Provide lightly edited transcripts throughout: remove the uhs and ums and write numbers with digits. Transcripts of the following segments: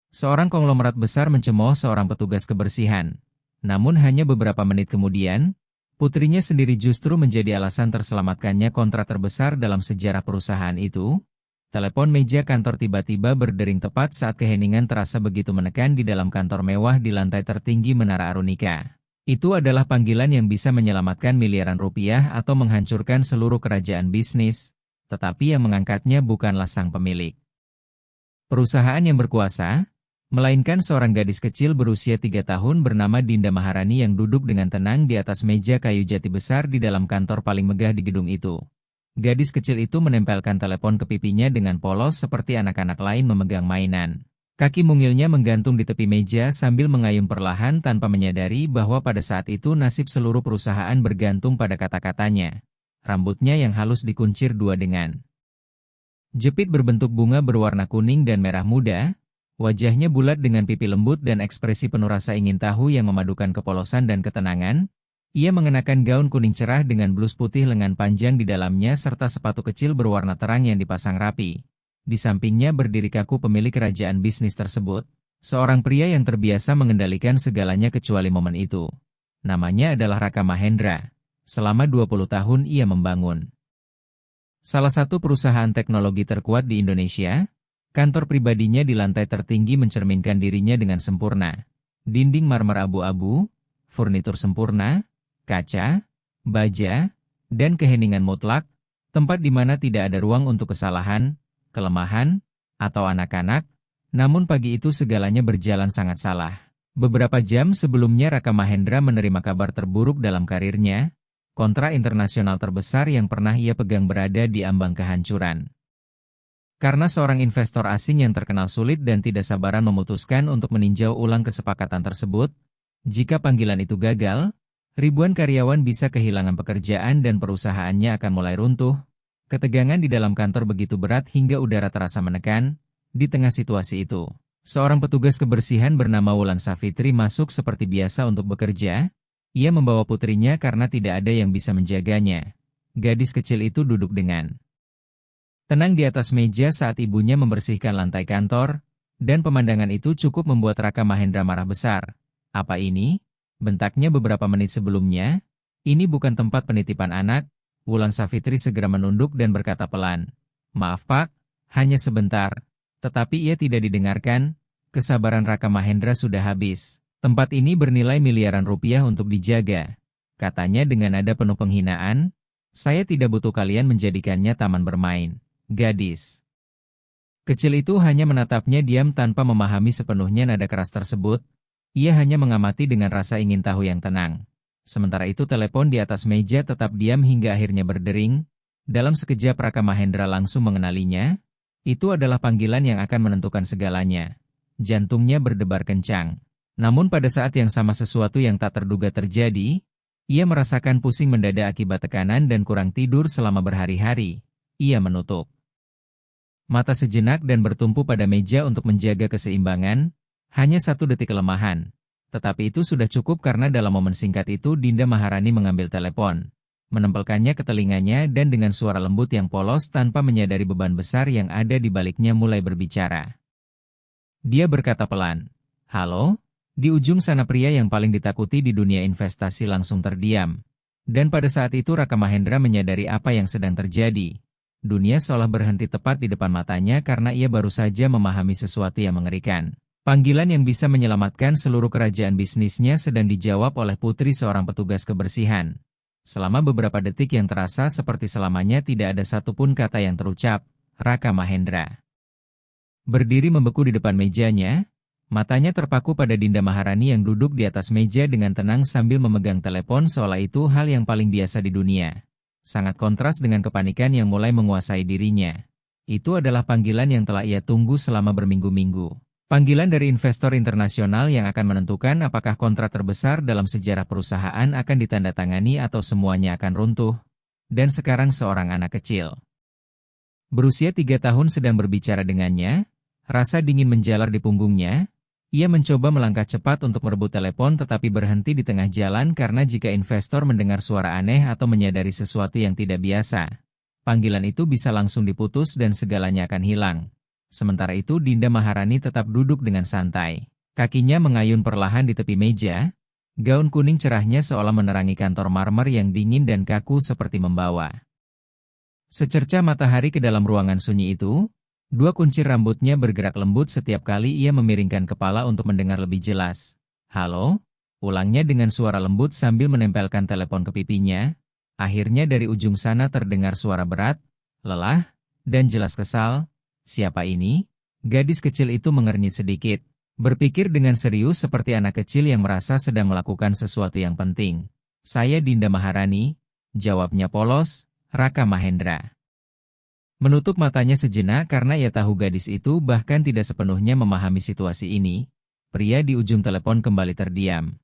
Seorang konglomerat besar mencemooh seorang petugas kebersihan. Namun hanya beberapa menit kemudian, putrinya sendiri justru menjadi alasan terselamatkannya kontrak terbesar dalam sejarah perusahaan itu. Telepon meja kantor tiba-tiba berdering tepat saat keheningan terasa begitu menekan di dalam kantor mewah di lantai tertinggi Menara Arunika. Itu adalah panggilan yang bisa menyelamatkan miliaran rupiah atau menghancurkan seluruh kerajaan bisnis, tetapi yang mengangkatnya bukanlah sang pemilik perusahaan yang berkuasa, melainkan seorang gadis kecil berusia 3 tahun bernama Dinda Maharani yang duduk dengan tenang di atas meja kayu jati besar di dalam kantor paling megah di gedung itu. Gadis kecil itu menempelkan telepon ke pipinya dengan polos seperti anak-anak lain memegang mainan. Kaki mungilnya menggantung di tepi meja sambil mengayun perlahan tanpa menyadari bahwa pada saat itu nasib seluruh perusahaan bergantung pada kata-katanya. Rambutnya yang halus dikuncir dua dengan jepit berbentuk bunga berwarna kuning dan merah muda, wajahnya bulat dengan pipi lembut dan ekspresi penuh rasa ingin tahu yang memadukan kepolosan dan ketenangan. Ia mengenakan gaun kuning cerah dengan blus putih lengan panjang di dalamnya serta sepatu kecil berwarna terang yang dipasang rapi. Di sampingnya berdiri kaku pemilik kerajaan bisnis tersebut, seorang pria yang terbiasa mengendalikan segalanya kecuali momen itu. Namanya adalah Raka Mahendra. Selama 20 tahun ia membangun salah satu perusahaan teknologi terkuat di Indonesia. Kantor pribadinya di lantai tertinggi mencerminkan dirinya dengan sempurna. Dinding marmer abu-abu, furnitur sempurna, kaca, baja, dan keheningan mutlak, tempat di mana tidak ada ruang untuk kesalahan, kelemahan, atau anak-anak. Namun pagi itu segalanya berjalan sangat salah. Beberapa jam sebelumnya Raka Mahendra menerima kabar terburuk dalam karirnya. Kontrak internasional terbesar yang pernah ia pegang berada di ambang kehancuran. Karena seorang investor asing yang terkenal sulit dan tidak sabaran memutuskan untuk meninjau ulang kesepakatan tersebut, jika panggilan itu gagal, ribuan karyawan bisa kehilangan pekerjaan dan perusahaannya akan mulai runtuh. Ketegangan di dalam kantor begitu berat hingga udara terasa menekan. Di tengah situasi itu, seorang petugas kebersihan bernama Wulan Safitri masuk seperti biasa untuk bekerja. Ia membawa putrinya karena tidak ada yang bisa menjaganya. Gadis kecil itu duduk dengan tenang di atas meja saat ibunya membersihkan lantai kantor, dan pemandangan itu cukup membuat Raka Mahendra marah besar. Apa ini? Bentaknya beberapa menit sebelumnya. Ini bukan tempat penitipan anak. Wulan Safitri segera menunduk dan berkata pelan, "Maaf Pak, hanya sebentar." Tetapi ia tidak didengarkan. Kesabaran Raka Mahendra sudah habis. Tempat ini bernilai miliaran rupiah untuk dijaga. Katanya dengan nada penuh penghinaan, "Saya tidak butuh kalian menjadikannya taman bermain." Gadis kecil itu hanya menatapnya diam tanpa memahami sepenuhnya nada keras tersebut. Ia hanya mengamati dengan rasa ingin tahu yang tenang. Sementara itu telepon di atas meja tetap diam hingga akhirnya berdering. Dalam sekejap Raka Mahendra langsung mengenalinya. Itu adalah panggilan yang akan menentukan segalanya. Jantungnya berdebar kencang. Namun pada saat yang sama sesuatu yang tak terduga terjadi. Ia merasakan pusing mendadak akibat tekanan dan kurang tidur selama berhari-hari. Ia menutup mata sejenak dan bertumpu pada meja untuk menjaga keseimbangan. Hanya 1 detik kelemahan. Tetapi itu sudah cukup karena dalam momen singkat itu Dinda Maharani mengambil telepon, menempelkannya ke telinganya dan dengan suara lembut yang polos tanpa menyadari beban besar yang ada di baliknya mulai berbicara. Dia berkata pelan, "Halo?" Di ujung sana pria yang paling ditakuti di dunia investasi langsung terdiam. Dan pada saat itu Raka Mahendra menyadari apa yang sedang terjadi. Dunia seolah berhenti tepat di depan matanya karena ia baru saja memahami sesuatu yang mengerikan. Panggilan yang bisa menyelamatkan seluruh kerajaan bisnisnya sedang dijawab oleh putri seorang petugas kebersihan. Selama beberapa detik yang terasa seperti selamanya tidak ada satupun kata yang terucap. Raka Mahendra berdiri membeku di depan mejanya. Matanya terpaku pada Dinda Maharani yang duduk di atas meja dengan tenang sambil memegang telepon seolah itu hal yang paling biasa di dunia. Sangat kontras dengan kepanikan yang mulai menguasai dirinya. Itu adalah panggilan yang telah ia tunggu selama berminggu-minggu. Panggilan dari investor internasional yang akan menentukan apakah kontrak terbesar dalam sejarah perusahaan akan ditandatangani atau semuanya akan runtuh. Dan sekarang seorang anak kecil berusia 3 tahun sedang berbicara dengannya. Rasa dingin menjalar di punggungnya. Ia mencoba melangkah cepat untuk merebut telepon tetapi berhenti di tengah jalan karena jika investor mendengar suara aneh atau menyadari sesuatu yang tidak biasa, panggilan itu bisa langsung diputus dan segalanya akan hilang. Sementara itu Dinda Maharani tetap duduk dengan santai. Kakinya mengayun perlahan di tepi meja, gaun kuning cerahnya seolah menerangi kantor marmer yang dingin dan kaku seperti membawa secerca matahari ke dalam ruangan sunyi itu. Dua kuncir rambutnya bergerak lembut setiap kali ia memiringkan kepala untuk mendengar lebih jelas. "Halo?" ulangnya dengan suara lembut sambil menempelkan telepon ke pipinya. Akhirnya dari ujung sana terdengar suara berat, lelah, dan jelas kesal. "Siapa ini?" Gadis kecil itu mengernyit sedikit, berpikir dengan serius seperti anak kecil yang merasa sedang melakukan sesuatu yang penting. "Saya Dinda Maharani," jawabnya polos. "Raka Mahendra." Menutup matanya sejenak karena ia tahu gadis itu bahkan tidak sepenuhnya memahami situasi ini. Pria di ujung telepon kembali terdiam.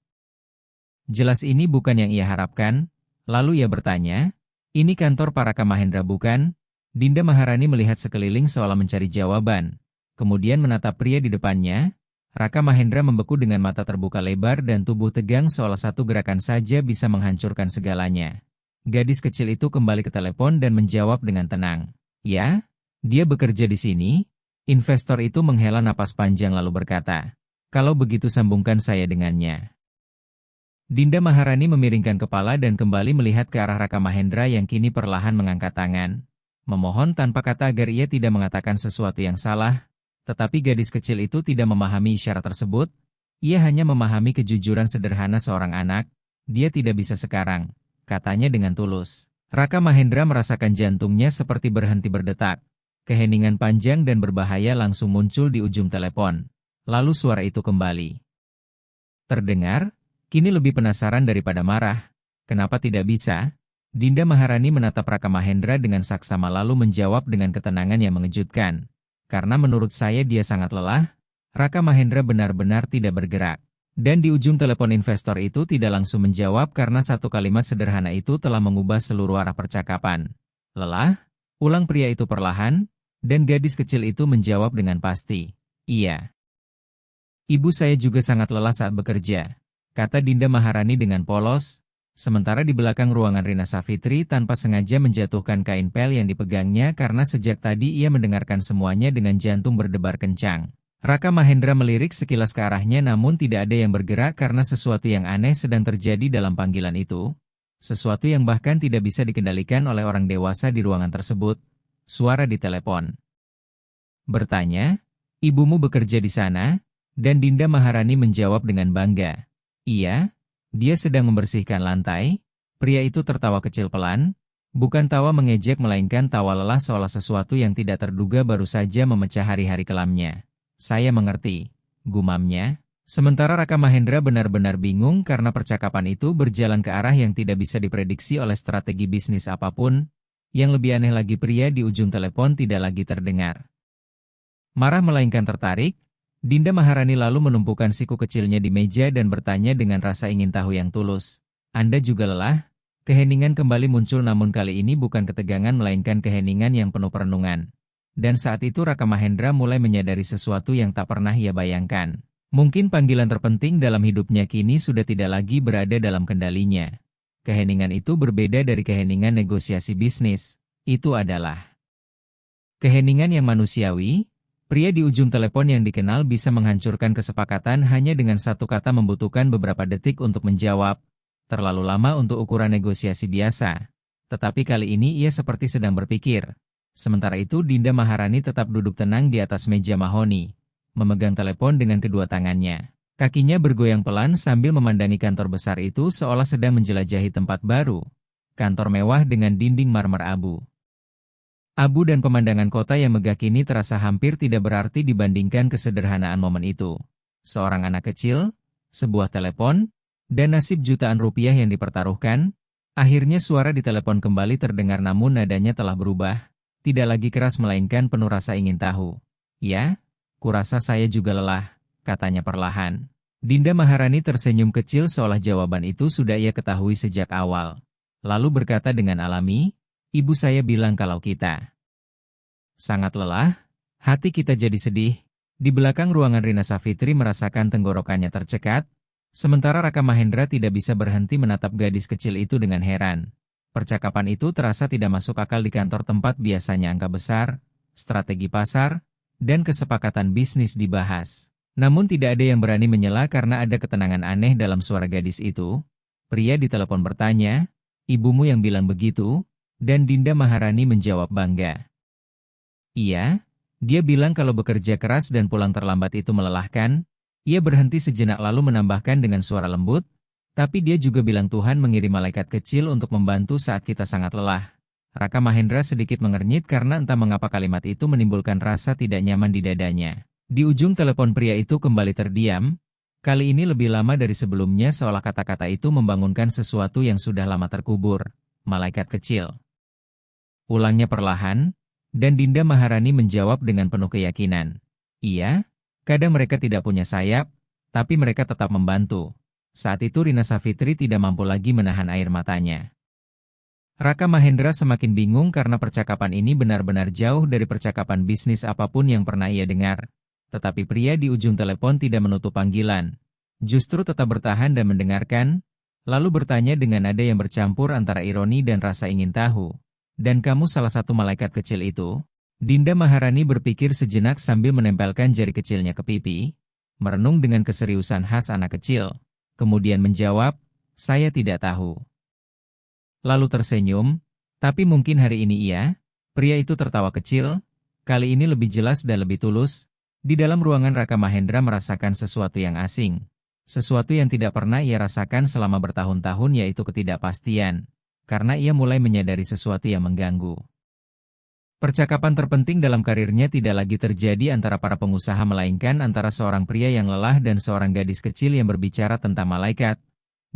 Jelas ini bukan yang ia harapkan. Lalu ia bertanya, "Ini kantor para Raka Mahendra bukan?" Dinda Maharani melihat sekeliling seolah mencari jawaban. Kemudian menatap pria di depannya. Raka Mahendra membeku dengan mata terbuka lebar dan tubuh tegang seolah satu gerakan saja bisa menghancurkan segalanya. Gadis kecil itu kembali ke telepon dan menjawab dengan tenang. "Ya, dia bekerja di sini." Investor itu menghela napas panjang lalu berkata, "Kalau begitu sambungkan saya dengannya." Dinda Maharani memiringkan kepala dan kembali melihat ke arah Raka Mahendra yang kini perlahan mengangkat tangan, memohon tanpa kata agar ia tidak mengatakan sesuatu yang salah. Tetapi gadis kecil itu tidak memahami isyarat tersebut. Ia hanya memahami kejujuran sederhana seorang anak. "Dia tidak bisa sekarang," katanya dengan tulus. Raka Mahendra merasakan jantungnya seperti berhenti berdetak. Keheningan panjang dan berbahaya langsung muncul di ujung telepon. Lalu suara itu kembali terdengar, kini lebih penasaran daripada marah. "Kenapa tidak bisa?" Dinda Maharani menatap Raka Mahendra dengan saksama lalu menjawab dengan ketenangan yang mengejutkan. "Karena menurut saya dia sangat lelah." Raka Mahendra benar-benar tidak bergerak. Dan di ujung telepon investor itu tidak langsung menjawab karena satu kalimat sederhana itu telah mengubah seluruh arah percakapan. "Lelah?" ulang pria itu perlahan, dan gadis kecil itu menjawab dengan pasti. "Iya. Ibu saya juga sangat lelah saat bekerja," kata Dinda Maharani dengan polos, sementara di belakang ruangan Rina Safitri tanpa sengaja menjatuhkan kain pel yang dipegangnya karena sejak tadi ia mendengarkan semuanya dengan jantung berdebar kencang. Raka Mahendra melirik sekilas ke arahnya namun tidak ada yang bergerak karena sesuatu yang aneh sedang terjadi dalam panggilan itu. Sesuatu yang bahkan tidak bisa dikendalikan oleh orang dewasa di ruangan tersebut. Suara di telepon bertanya, "Ibumu bekerja di sana?" Dan Dinda Maharani menjawab dengan bangga, "Iya, dia sedang membersihkan lantai." Pria itu tertawa kecil pelan, bukan tawa mengejek melainkan tawa lelah seolah sesuatu yang tidak terduga baru saja memecah hari-hari kelamnya. "Saya mengerti," gumamnya. Sementara Raka Mahendra benar-benar bingung karena percakapan itu berjalan ke arah yang tidak bisa diprediksi oleh strategi bisnis apapun. Yang lebih aneh lagi pria di ujung telepon tidak lagi terdengar marah melainkan tertarik. Dinda Maharani lalu menumpukan siku kecilnya di meja dan bertanya dengan rasa ingin tahu yang tulus, "Anda juga lelah?" Keheningan kembali muncul namun kali ini bukan ketegangan melainkan keheningan yang penuh perenungan. Dan saat itu Raka Mahendra mulai menyadari sesuatu yang tak pernah ia bayangkan. Mungkin panggilan terpenting dalam hidupnya kini sudah tidak lagi berada dalam kendalinya. Keheningan itu berbeda dari keheningan negosiasi bisnis. Itu adalah keheningan yang manusiawi. Pria di ujung telepon yang dikenal bisa menghancurkan kesepakatan hanya dengan satu kata membutuhkan beberapa detik untuk menjawab. Terlalu lama untuk ukuran negosiasi biasa. Tetapi kali ini ia seperti sedang berpikir. Sementara itu Dinda Maharani tetap duduk tenang di atas meja mahoni, memegang telepon dengan kedua tangannya. Kakinya bergoyang pelan sambil memandangi kantor besar itu seolah sedang menjelajahi tempat baru. Kantor mewah dengan dinding marmer abu. Abu dan pemandangan kota yang megah kini terasa hampir tidak berarti dibandingkan kesederhanaan momen itu. Seorang anak kecil, sebuah telepon, dan nasib jutaan rupiah yang dipertaruhkan. Akhirnya suara di telepon kembali terdengar namun nadanya telah berubah. Tidak lagi keras melainkan penuh rasa ingin tahu. "Ya, kurasa saya juga lelah," katanya perlahan. Dinda Maharani tersenyum kecil seolah jawaban itu sudah ia ketahui sejak awal. Lalu berkata dengan alami, "Ibu saya bilang kalau kita sangat lelah, hati kita jadi sedih." Di belakang ruangan Rina Safitri merasakan tenggorokannya tercekat, sementara Raka Mahendra tidak bisa berhenti menatap gadis kecil itu dengan heran. Percakapan itu terasa tidak masuk akal di kantor tempat biasanya angka besar, strategi pasar, dan kesepakatan bisnis dibahas. Namun tidak ada yang berani menyela karena ada ketenangan aneh dalam suara gadis itu. Pria di telepon bertanya, "Ibumu yang bilang begitu?" Dan Dinda Maharani menjawab bangga. "Iya, dia bilang kalau bekerja keras dan pulang terlambat itu melelahkan." Ia berhenti sejenak lalu menambahkan dengan suara lembut, "Tapi dia juga bilang Tuhan mengirim malaikat kecil untuk membantu saat kita sangat lelah." Raka Mahendra sedikit mengernyit karena entah mengapa kalimat itu menimbulkan rasa tidak nyaman di dadanya. Di ujung telepon pria itu kembali terdiam, kali ini lebih lama dari sebelumnya seolah kata-kata itu membangunkan sesuatu yang sudah lama terkubur. "Malaikat kecil." Ulangnya perlahan, dan Dinda Maharani menjawab dengan penuh keyakinan. "Iya, kadang mereka tidak punya sayap, tapi mereka tetap membantu." Saat itu Rina Safitri tidak mampu lagi menahan air matanya. Raka Mahendra semakin bingung karena percakapan ini benar-benar jauh dari percakapan bisnis apapun yang pernah ia dengar. Tetapi pria di ujung telepon tidak menutup panggilan. Justru tetap bertahan dan mendengarkan, lalu bertanya dengan nada yang bercampur antara ironi dan rasa ingin tahu. "Dan kamu salah satu malaikat kecil itu?" Dinda Maharani berpikir sejenak sambil menempelkan jari kecilnya ke pipi, merenung dengan keseriusan khas anak kecil. Kemudian menjawab, "Saya tidak tahu." Lalu tersenyum, "Tapi mungkin hari ini iya." Pria itu tertawa kecil, kali ini lebih jelas dan lebih tulus. Di dalam ruangan Raka Mahendra merasakan sesuatu yang asing. Sesuatu yang tidak pernah ia rasakan selama bertahun-tahun yaitu ketidakpastian. Karena ia mulai menyadari sesuatu yang mengganggu. Percakapan terpenting dalam karirnya tidak lagi terjadi antara para pengusaha melainkan antara seorang pria yang lelah dan seorang gadis kecil yang berbicara tentang malaikat.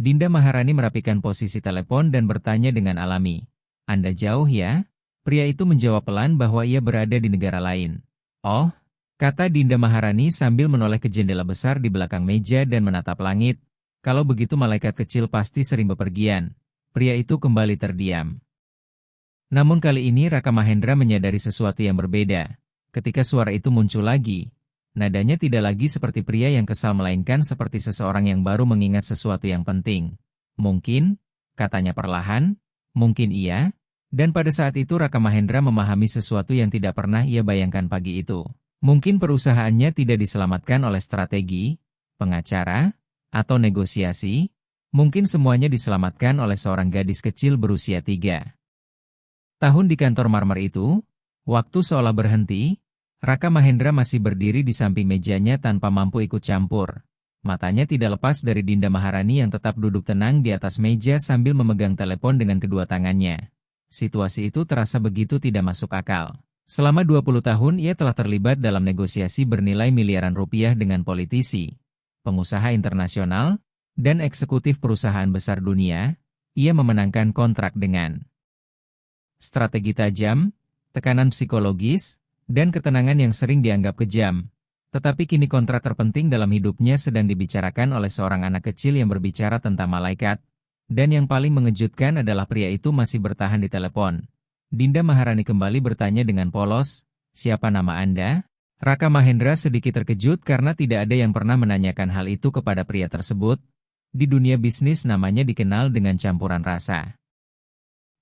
Dinda Maharani merapikan posisi telepon dan bertanya dengan alami, "Anda jauh ya?" Pria itu menjawab pelan bahwa ia berada di negara lain. "Oh," kata Dinda Maharani sambil menoleh ke jendela besar di belakang meja dan menatap langit. "Kalau begitu malaikat kecil pasti sering bepergian." Pria itu kembali terdiam. Namun kali ini Raka Mahendra menyadari sesuatu yang berbeda. Ketika suara itu muncul lagi, nadanya tidak lagi seperti pria yang kesal melainkan seperti seseorang yang baru mengingat sesuatu yang penting. "Mungkin," katanya perlahan, "mungkin iya." Dan pada saat itu Raka Mahendra memahami sesuatu yang tidak pernah ia bayangkan pagi itu. Mungkin perusahaannya tidak diselamatkan oleh strategi, pengacara, atau negosiasi. Mungkin semuanya diselamatkan oleh seorang gadis kecil berusia 3 tahun di kantor marmer itu. Waktu seolah berhenti, Raka Mahendra masih berdiri di samping mejanya tanpa mampu ikut campur. Matanya tidak lepas dari Dinda Maharani yang tetap duduk tenang di atas meja sambil memegang telepon dengan kedua tangannya. Situasi itu terasa begitu tidak masuk akal. Selama 20 tahun ia telah terlibat dalam negosiasi bernilai miliaran rupiah dengan politisi, pengusaha internasional, dan eksekutif perusahaan besar dunia. Ia memenangkan kontrak dengan strategi tajam, tekanan psikologis, dan ketenangan yang sering dianggap kejam. Tetapi kini kontrak terpenting dalam hidupnya sedang dibicarakan oleh seorang anak kecil yang berbicara tentang malaikat. Dan yang paling mengejutkan adalah pria itu masih bertahan di telepon. Dinda Maharani kembali bertanya dengan polos, "Siapa nama Anda?" Raka Mahendra sedikit terkejut karena tidak ada yang pernah menanyakan hal itu kepada pria tersebut. Di dunia bisnis namanya dikenal dengan campuran rasa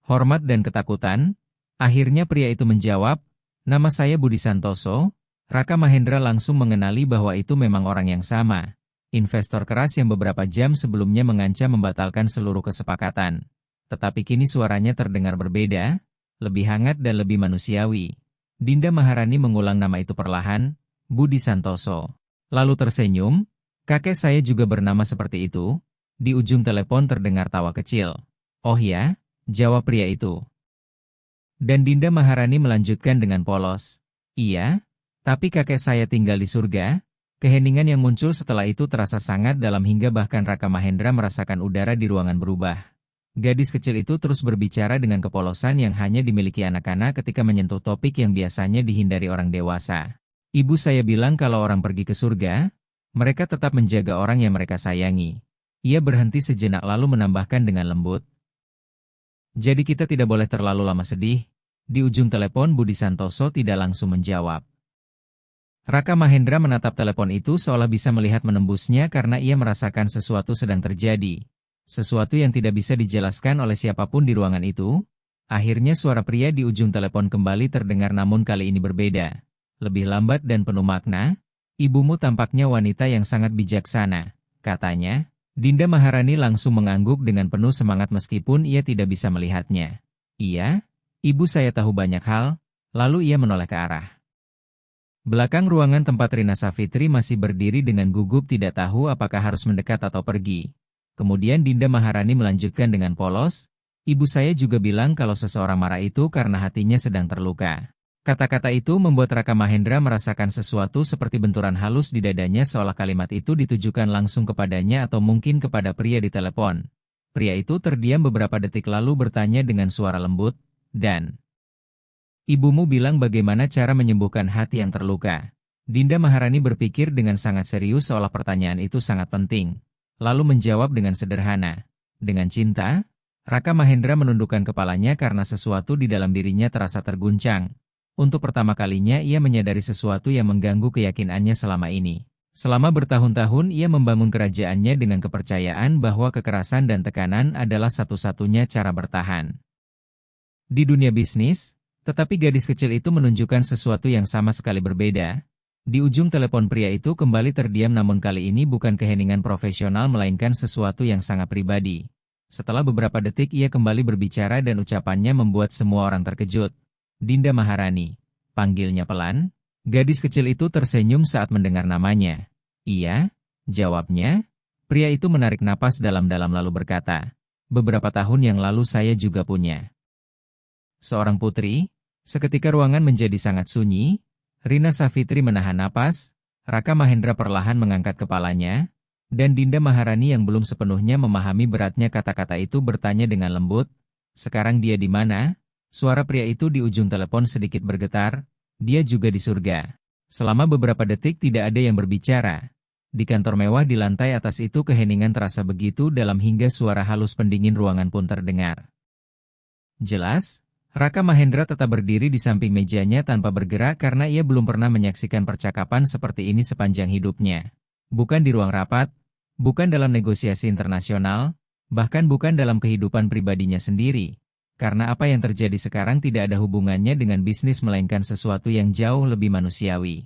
hormat dan ketakutan. Akhirnya pria itu menjawab, "Nama saya Budi Santoso." Raka Mahendra langsung mengenali bahwa itu memang orang yang sama. Investor keras yang beberapa jam sebelumnya mengancam membatalkan seluruh kesepakatan. Tetapi kini suaranya terdengar berbeda, lebih hangat dan lebih manusiawi. Dinda Maharani mengulang nama itu perlahan, "Budi Santoso." Lalu tersenyum, "Kakek saya juga bernama seperti itu." Di ujung telepon terdengar tawa kecil. "Oh ya?" jawab pria itu. Dan Dinda Maharani melanjutkan dengan polos, "Iya, tapi kakek saya tinggal di surga." Keheningan yang muncul setelah itu terasa sangat dalam hingga bahkan Raka Mahendra merasakan udara di ruangan berubah. Gadis kecil itu terus berbicara dengan kepolosan yang hanya dimiliki anak-anak ketika menyentuh topik yang biasanya dihindari orang dewasa. "Ibu saya bilang kalau orang pergi ke surga, mereka tetap menjaga orang yang mereka sayangi." Ia berhenti sejenak lalu menambahkan dengan lembut, "Jadi kita tidak boleh terlalu lama sedih." Di ujung telepon Budi Santoso tidak langsung menjawab. Raka Mahendra menatap telepon itu seolah bisa melihat menembusnya karena ia merasakan sesuatu sedang terjadi. Sesuatu yang tidak bisa dijelaskan oleh siapapun di ruangan itu. Akhirnya suara pria di ujung telepon kembali terdengar namun kali ini berbeda. Lebih lambat dan penuh makna, ibumu tampaknya wanita yang sangat bijaksana, katanya. Dinda Maharani langsung mengangguk dengan penuh semangat meskipun ia tidak bisa melihatnya. Iya, ibu saya tahu banyak hal, lalu ia menoleh ke arah belakang ruangan tempat Rina Safitri masih berdiri dengan gugup tidak tahu apakah harus mendekat atau pergi. Kemudian Dinda Maharani melanjutkan dengan polos, ibu saya juga bilang kalau seseorang marah itu karena hatinya sedang terluka. Kata-kata itu membuat Raka Mahendra merasakan sesuatu seperti benturan halus di dadanya seolah kalimat itu ditujukan langsung kepadanya atau mungkin kepada pria di telepon. Pria itu terdiam beberapa detik lalu bertanya dengan suara lembut, dan ibumu bilang bagaimana cara menyembuhkan hati yang terluka. Dinda Maharani berpikir dengan sangat serius seolah pertanyaan itu sangat penting. Lalu menjawab dengan sederhana. Dengan cinta, Raka Mahendra menundukkan kepalanya karena sesuatu di dalam dirinya terasa terguncang. Untuk pertama kalinya ia menyadari sesuatu yang mengganggu keyakinannya selama ini. Selama bertahun-tahun ia membangun kerajaannya dengan kepercayaan bahwa kekerasan dan tekanan adalah satu-satunya cara bertahan. Di dunia bisnis, tetapi gadis kecil itu menunjukkan sesuatu yang sama sekali berbeda. Di ujung telepon pria itu kembali terdiam namun kali ini bukan keheningan profesional melainkan sesuatu yang sangat pribadi. Setelah beberapa detik ia kembali berbicara dan ucapannya membuat semua orang terkejut. Dinda Maharani, panggilnya pelan. Gadis kecil itu tersenyum saat mendengar namanya. Iya, jawabnya. Pria itu menarik napas dalam-dalam lalu berkata, beberapa tahun yang lalu saya juga punya seorang putri. Seketika ruangan menjadi sangat sunyi, Rina Safitri menahan napas, Raka Mahendra perlahan mengangkat kepalanya, dan Dinda Maharani yang belum sepenuhnya memahami beratnya kata-kata itu bertanya dengan lembut, sekarang dia di mana? Suara pria itu di ujung telepon sedikit bergetar, dia juga di surga. Selama beberapa detik tidak ada yang berbicara. Di kantor mewah di lantai atas itu keheningan terasa begitu dalam hingga suara halus pendingin ruangan pun terdengar. Jelas, Raka Mahendra tetap berdiri di samping mejanya tanpa bergerak karena ia belum pernah menyaksikan percakapan seperti ini sepanjang hidupnya. Bukan di ruang rapat, bukan dalam negosiasi internasional, bahkan bukan dalam kehidupan pribadinya sendiri. Karena apa yang terjadi sekarang tidak ada hubungannya dengan bisnis melainkan sesuatu yang jauh lebih manusiawi.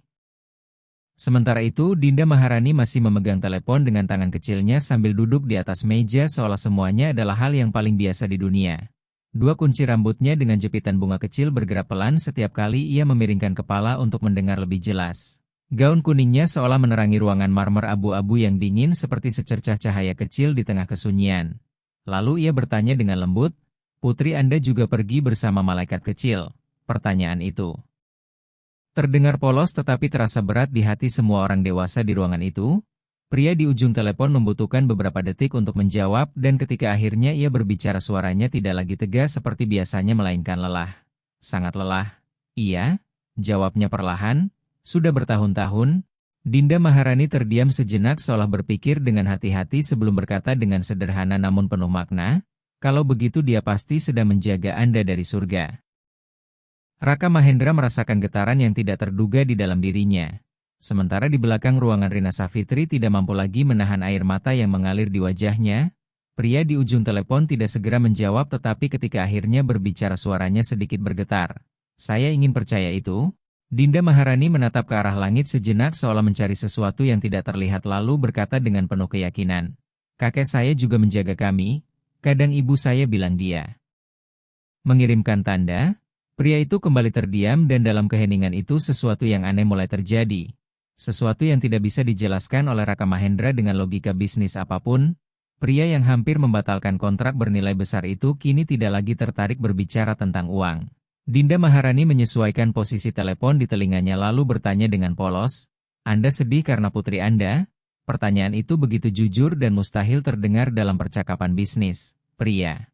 Sementara itu, Dinda Maharani masih memegang telepon dengan tangan kecilnya sambil duduk di atas meja seolah semuanya adalah hal yang paling biasa di dunia. Dua kunci rambutnya dengan jepitan bunga kecil bergerak pelan setiap kali ia memiringkan kepala untuk mendengar lebih jelas. Gaun kuningnya seolah menerangi ruangan marmer abu-abu yang dingin seperti secercah cahaya kecil di tengah kesunyian. Lalu ia bertanya dengan lembut, "Putri Anda juga pergi bersama malaikat kecil?" Pertanyaan itu terdengar polos tetapi terasa berat di hati semua orang dewasa di ruangan itu. Pria di ujung telepon membutuhkan beberapa detik untuk menjawab dan ketika akhirnya ia berbicara suaranya tidak lagi tegas seperti biasanya melainkan lelah. Sangat lelah. Iya, jawabnya perlahan. Sudah bertahun-tahun. Dinda Maharani terdiam sejenak seolah berpikir dengan hati-hati sebelum berkata dengan sederhana namun penuh makna, kalau begitu dia pasti sedang menjaga Anda dari surga. Raka Mahendra merasakan getaran yang tidak terduga di dalam dirinya. Sementara di belakang ruangan Rina Safitri tidak mampu lagi menahan air mata yang mengalir di wajahnya, pria di ujung telepon tidak segera menjawab tetapi ketika akhirnya berbicara suaranya sedikit bergetar. Saya ingin percaya itu. Dinda Maharani menatap ke arah langit sejenak seolah mencari sesuatu yang tidak terlihat lalu berkata dengan penuh keyakinan. Kakek saya juga menjaga kami, kadang ibu saya bilang dia mengirimkan tanda. Pria itu kembali terdiam dan dalam keheningan itu sesuatu yang aneh mulai terjadi. Sesuatu yang tidak bisa dijelaskan oleh Raka Mahendra dengan logika bisnis apapun, pria yang hampir membatalkan kontrak bernilai besar itu kini tidak lagi tertarik berbicara tentang uang. Dinda Maharani menyesuaikan posisi telepon di telinganya lalu bertanya dengan polos, Anda sedih karena putri Anda? Pertanyaan itu begitu jujur dan mustahil terdengar dalam percakapan bisnis. Pria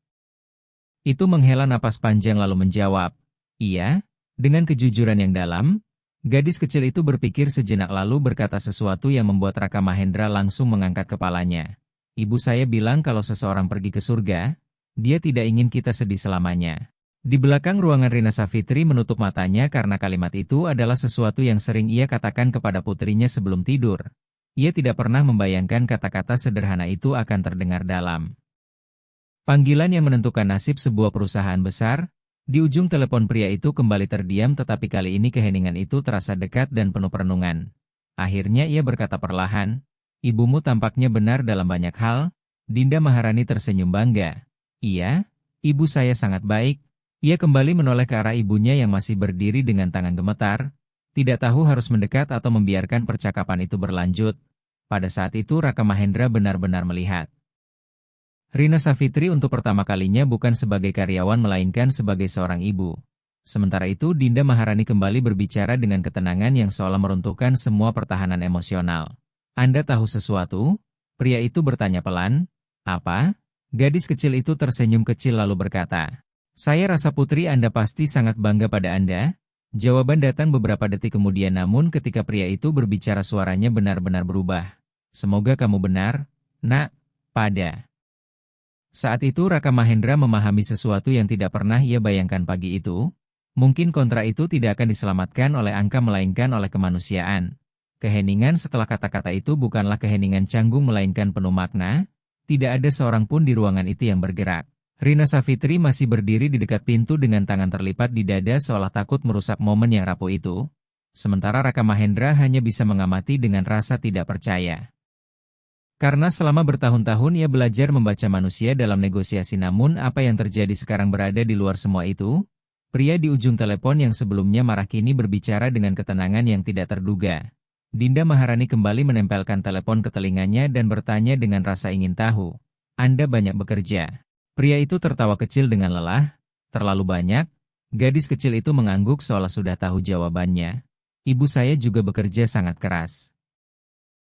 itu menghela napas panjang lalu menjawab, iya, dengan kejujuran yang dalam. Gadis kecil itu berpikir sejenak lalu berkata sesuatu yang membuat Raka Mahendra langsung mengangkat kepalanya. Ibu saya bilang kalau seseorang pergi ke surga, dia tidak ingin kita sedih selamanya. Di belakang ruangan Rina Safitri menutup matanya karena kalimat itu adalah sesuatu yang sering ia katakan kepada putrinya sebelum tidur. Ia tidak pernah membayangkan kata-kata sederhana itu akan terdengar dalam panggilan yang menentukan nasib sebuah perusahaan besar. Di ujung telepon pria itu kembali terdiam tetapi kali ini keheningan itu terasa dekat dan penuh perenungan. Akhirnya ia berkata perlahan, "Ibumu tampaknya benar dalam banyak hal." Dinda Maharani tersenyum bangga. "Iya, ibu saya sangat baik." Ia kembali menoleh ke arah ibunya yang masih berdiri dengan tangan gemetar, tidak tahu harus mendekat atau membiarkan percakapan itu berlanjut. Pada saat itu Raka Mahendra benar-benar melihat Rina Savitri untuk pertama kalinya bukan sebagai karyawan melainkan sebagai seorang ibu. Sementara itu Dinda Maharani kembali berbicara dengan ketenangan yang seolah meruntuhkan semua pertahanan emosional. "Anda tahu sesuatu?" Pria itu bertanya pelan. "Apa?" Gadis kecil itu tersenyum kecil lalu berkata, "Saya rasa putri Anda pasti sangat bangga pada Anda." Jawaban datang beberapa detik kemudian namun ketika pria itu berbicara suaranya benar-benar berubah. "Semoga kamu benar, nak." Pada saat itu Raka Mahendra memahami sesuatu yang tidak pernah ia bayangkan pagi itu. Mungkin kontrak itu tidak akan diselamatkan oleh angka melainkan oleh kemanusiaan. Keheningan setelah kata-kata itu bukanlah keheningan canggung melainkan penuh makna. Tidak ada seorang pun di ruangan itu yang bergerak. Rina Savitri masih berdiri di dekat pintu dengan tangan terlipat di dada seolah takut merusak momen yang rapuh itu. Sementara Raka Mahendra hanya bisa mengamati dengan rasa tidak percaya. Karena selama bertahun-tahun ia belajar membaca manusia dalam negosiasi namun apa yang terjadi sekarang berada di luar semua itu. Pria di ujung telepon yang sebelumnya marah kini berbicara dengan ketenangan yang tidak terduga. Dinda Maharani kembali menempelkan telepon ke telinganya dan bertanya dengan rasa ingin tahu. "Anda banyak bekerja." Pria itu tertawa kecil dengan lelah. "Terlalu banyak?" Gadis kecil itu mengangguk seolah sudah tahu jawabannya. "Ibu saya juga bekerja sangat keras."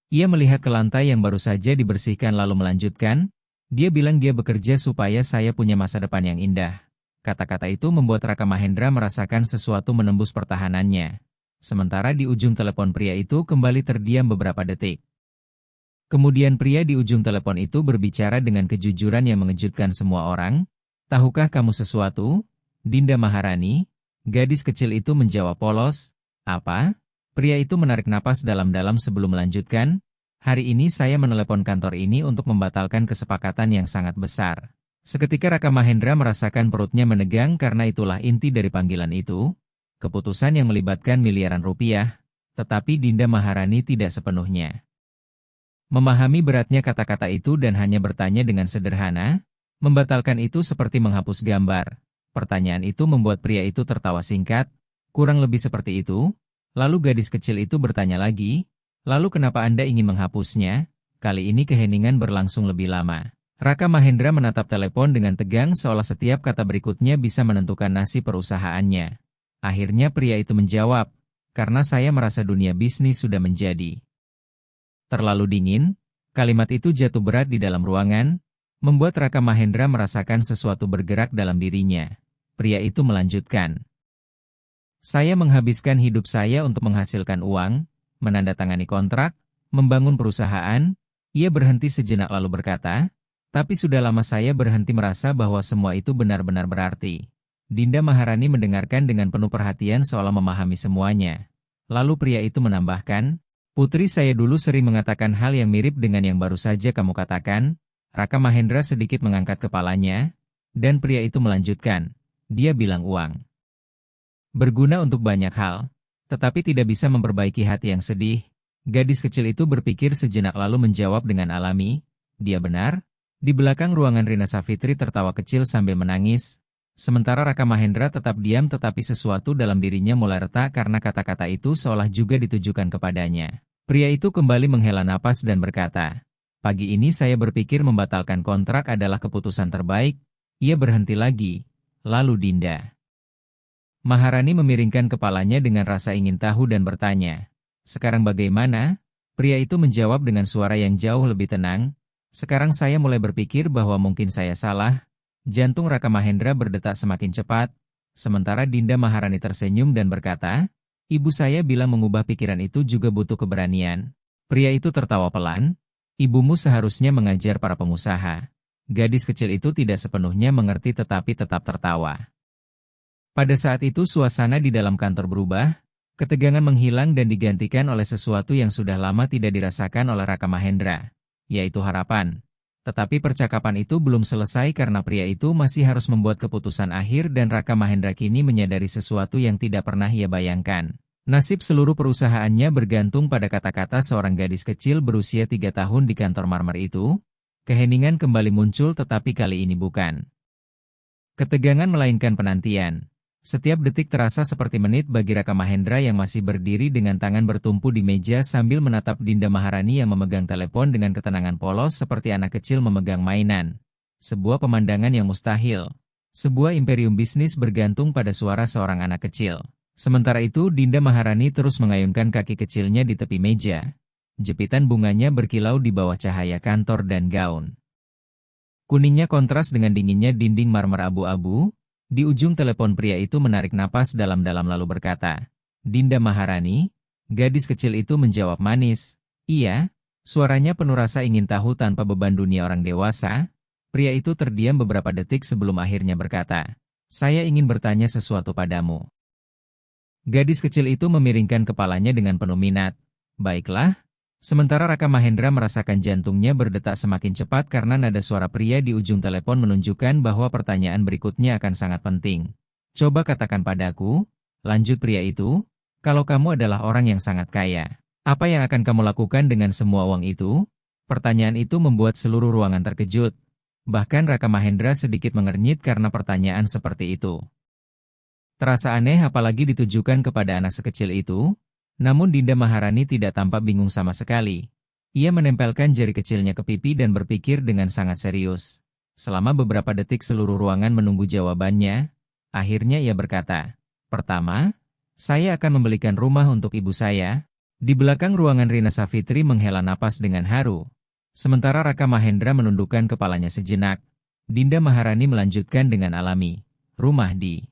Ia melihat ke lantai yang baru saja dibersihkan lalu melanjutkan, "Dia bilang dia bekerja supaya saya punya masa depan yang indah." Kata-kata itu membuat Raka Mahendra merasakan sesuatu menembus pertahanannya. Sementara di ujung telepon pria itu kembali terdiam beberapa detik. Kemudian pria di ujung telepon itu berbicara dengan kejujuran yang mengejutkan semua orang. "Tahukah kamu sesuatu, Dinda Maharani?" Gadis kecil itu menjawab polos. "Apa?" Pria itu menarik napas dalam-dalam sebelum melanjutkan, "Hari ini saya menelepon kantor ini untuk membatalkan kesepakatan yang sangat besar." Seketika Raka Mahendra merasakan perutnya menegang karena itulah inti dari panggilan itu. Keputusan yang melibatkan miliaran rupiah, tetapi Dinda Maharani tidak sepenuhnya memahami beratnya kata-kata itu dan hanya bertanya dengan sederhana, "Membatalkan itu seperti menghapus gambar." Pertanyaan itu membuat pria itu tertawa singkat, "Kurang lebih seperti itu." Lalu gadis kecil itu bertanya lagi, "Lalu kenapa Anda ingin menghapusnya?" Kali ini keheningan berlangsung lebih lama. Raka Mahendra menatap telepon dengan tegang seolah setiap kata berikutnya bisa menentukan nasib perusahaannya. Akhirnya pria itu menjawab, "Karena saya merasa dunia bisnis sudah menjadi terlalu dingin." Kalimat itu jatuh berat di dalam ruangan, membuat Raka Mahendra merasakan sesuatu bergerak dalam dirinya. Pria itu melanjutkan, "Saya menghabiskan hidup saya untuk menghasilkan uang, menandatangani kontrak, membangun perusahaan." Ia berhenti sejenak lalu berkata, "Tapi sudah lama saya berhenti merasa bahwa semua itu benar-benar berarti." Dinda Maharani mendengarkan dengan penuh perhatian seolah memahami semuanya. Lalu pria itu menambahkan, "Putri saya dulu sering mengatakan hal yang mirip dengan yang baru saja kamu katakan." Raka Mahendra sedikit mengangkat kepalanya, dan pria itu melanjutkan, "Dia bilang uang berguna untuk banyak hal, tetapi tidak bisa memperbaiki hati yang sedih." Gadis kecil itu berpikir sejenak lalu menjawab dengan alami, "Dia benar." Di belakang ruangan Rina Savitri tertawa kecil sambil menangis. Sementara Raka Mahendra tetap diam tetapi sesuatu dalam dirinya mulai retak karena kata-kata itu seolah juga ditujukan kepadanya. Pria itu kembali menghela napas dan berkata, "Pagi ini saya berpikir membatalkan kontrak adalah keputusan terbaik." Ia berhenti lagi. Lalu Dinda Maharani memiringkan kepalanya dengan rasa ingin tahu dan bertanya, "Sekarang bagaimana?" Pria itu menjawab dengan suara yang jauh lebih tenang, "Sekarang saya mulai berpikir bahwa mungkin saya salah." Jantung Raka Mahendra berdetak semakin cepat, sementara Dinda Maharani tersenyum dan berkata, "Ibu saya bilang mengubah pikiran itu juga butuh keberanian." Pria itu tertawa pelan, "Ibumu seharusnya mengajar para pengusaha." Gadis kecil itu tidak sepenuhnya mengerti tetapi tetap tertawa. Pada saat itu suasana di dalam kantor berubah, ketegangan menghilang dan digantikan oleh sesuatu yang sudah lama tidak dirasakan oleh Raka Mahendra, yaitu harapan. Tetapi percakapan itu belum selesai karena pria itu masih harus membuat keputusan akhir dan Raka Mahendra kini menyadari sesuatu yang tidak pernah ia bayangkan. Nasib seluruh perusahaannya bergantung pada kata-kata seorang gadis kecil berusia 3 tahun di kantor marmer itu. Keheningan kembali muncul tetapi kali ini bukan ketegangan melainkan penantian. Setiap detik terasa seperti menit bagi Raka Mahendra yang masih berdiri dengan tangan bertumpu di meja sambil menatap Dinda Maharani yang memegang telepon dengan ketenangan polos seperti anak kecil memegang mainan. Sebuah pemandangan yang mustahil. Sebuah imperium bisnis bergantung pada suara seorang anak kecil. Sementara itu Dinda Maharani terus mengayunkan kaki kecilnya di tepi meja. Jepitan bunganya berkilau di bawah cahaya kantor dan gaun. Kuningnya kontras dengan dinginnya dinding marmer abu-abu. Di ujung telepon pria itu menarik napas dalam-dalam lalu berkata, "Dinda Maharani?" Gadis kecil itu menjawab manis, "Iya." Suaranya penuh rasa ingin tahu tanpa beban dunia orang dewasa. Pria itu terdiam beberapa detik sebelum akhirnya berkata, "Saya ingin bertanya sesuatu padamu." Gadis kecil itu memiringkan kepalanya dengan penuh minat. "Baiklah." Sementara Raka Mahendra merasakan jantungnya berdetak semakin cepat karena nada suara pria di ujung telepon menunjukkan bahwa pertanyaan berikutnya akan sangat penting. "Coba katakan padaku," lanjut pria itu, "kalau kamu adalah orang yang sangat kaya, apa yang akan kamu lakukan dengan semua uang itu?" Pertanyaan itu membuat seluruh ruangan terkejut. Bahkan Raka Mahendra sedikit mengernyit karena pertanyaan seperti itu. Terasa aneh apalagi ditujukan kepada anak sekecil itu. Namun Dinda Maharani tidak tampak bingung sama sekali. Ia menempelkan jari kecilnya ke pipi dan berpikir dengan sangat serius. Selama beberapa detik seluruh ruangan menunggu jawabannya. Akhirnya ia berkata, "Pertama, saya akan membelikan rumah untuk ibu saya." Di belakang ruangan Rina Safitri menghela napas dengan haru. Sementara Raka Mahendra menundukkan kepalanya sejenak. Dinda Maharani melanjutkan dengan alami, "Rumah di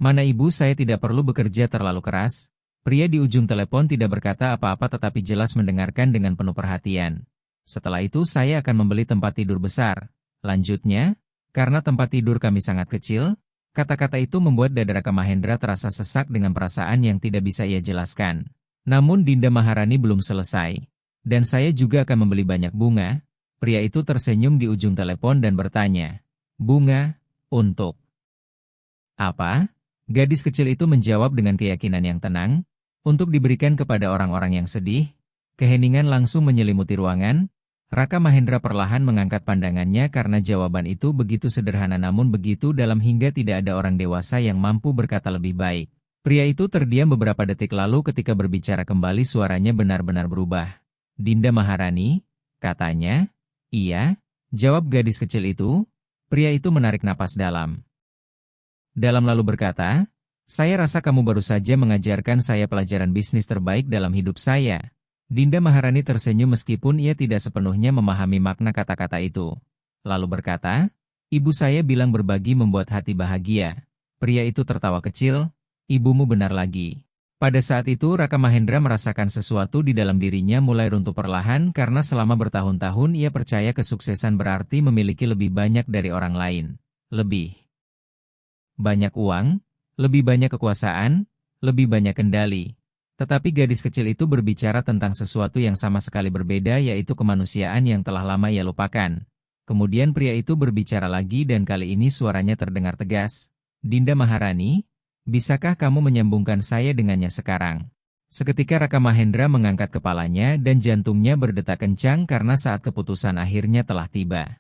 mana ibu saya tidak perlu bekerja terlalu keras." Pria di ujung telepon tidak berkata apa-apa tetapi jelas mendengarkan dengan penuh perhatian. "Setelah itu saya akan membeli tempat tidur besar." Lanjutnya, "Karena tempat tidur kami sangat kecil." Kata-kata itu membuat dada Raka Mahendra terasa sesak dengan perasaan yang tidak bisa ia jelaskan. Namun Dinda Maharani belum selesai. "Dan saya juga akan membeli banyak bunga." Pria itu tersenyum di ujung telepon dan bertanya, "Bunga? Untuk apa?" Gadis kecil itu menjawab dengan keyakinan yang tenang, "Untuk diberikan kepada orang-orang yang sedih." Keheningan langsung menyelimuti ruangan. Raka Mahendra perlahan mengangkat pandangannya karena jawaban itu begitu sederhana namun begitu dalam hingga tidak ada orang dewasa yang mampu berkata lebih baik. Pria itu terdiam beberapa detik lalu ketika berbicara kembali suaranya benar-benar berubah. "Dinda Maharani?" katanya. "Iya," jawab gadis kecil itu. Pria itu menarik napas dalam. Dalam lalu berkata, "Saya rasa kamu baru saja mengajarkan saya pelajaran bisnis terbaik dalam hidup saya." Dinda Maharani tersenyum meskipun ia tidak sepenuhnya memahami makna kata-kata itu. Lalu berkata, "Ibu saya bilang berbagi membuat hati bahagia." Pria itu tertawa kecil, "Ibumu benar lagi." Pada saat itu Raka Mahendra merasakan sesuatu di dalam dirinya mulai runtuh perlahan karena selama bertahun-tahun ia percaya kesuksesan berarti memiliki lebih banyak dari orang lain. Lebih banyak uang, lebih banyak kekuasaan, lebih banyak kendali. Tetapi gadis kecil itu berbicara tentang sesuatu yang sama sekali berbeda yaitu kemanusiaan yang telah lama ia lupakan. Kemudian pria itu berbicara lagi dan kali ini suaranya terdengar tegas. "Dinda Maharani, bisakah kamu menyambungkan saya dengannya sekarang?" Seketika Raka Mahendra mengangkat kepalanya dan jantungnya berdetak kencang karena saat keputusan akhirnya telah tiba.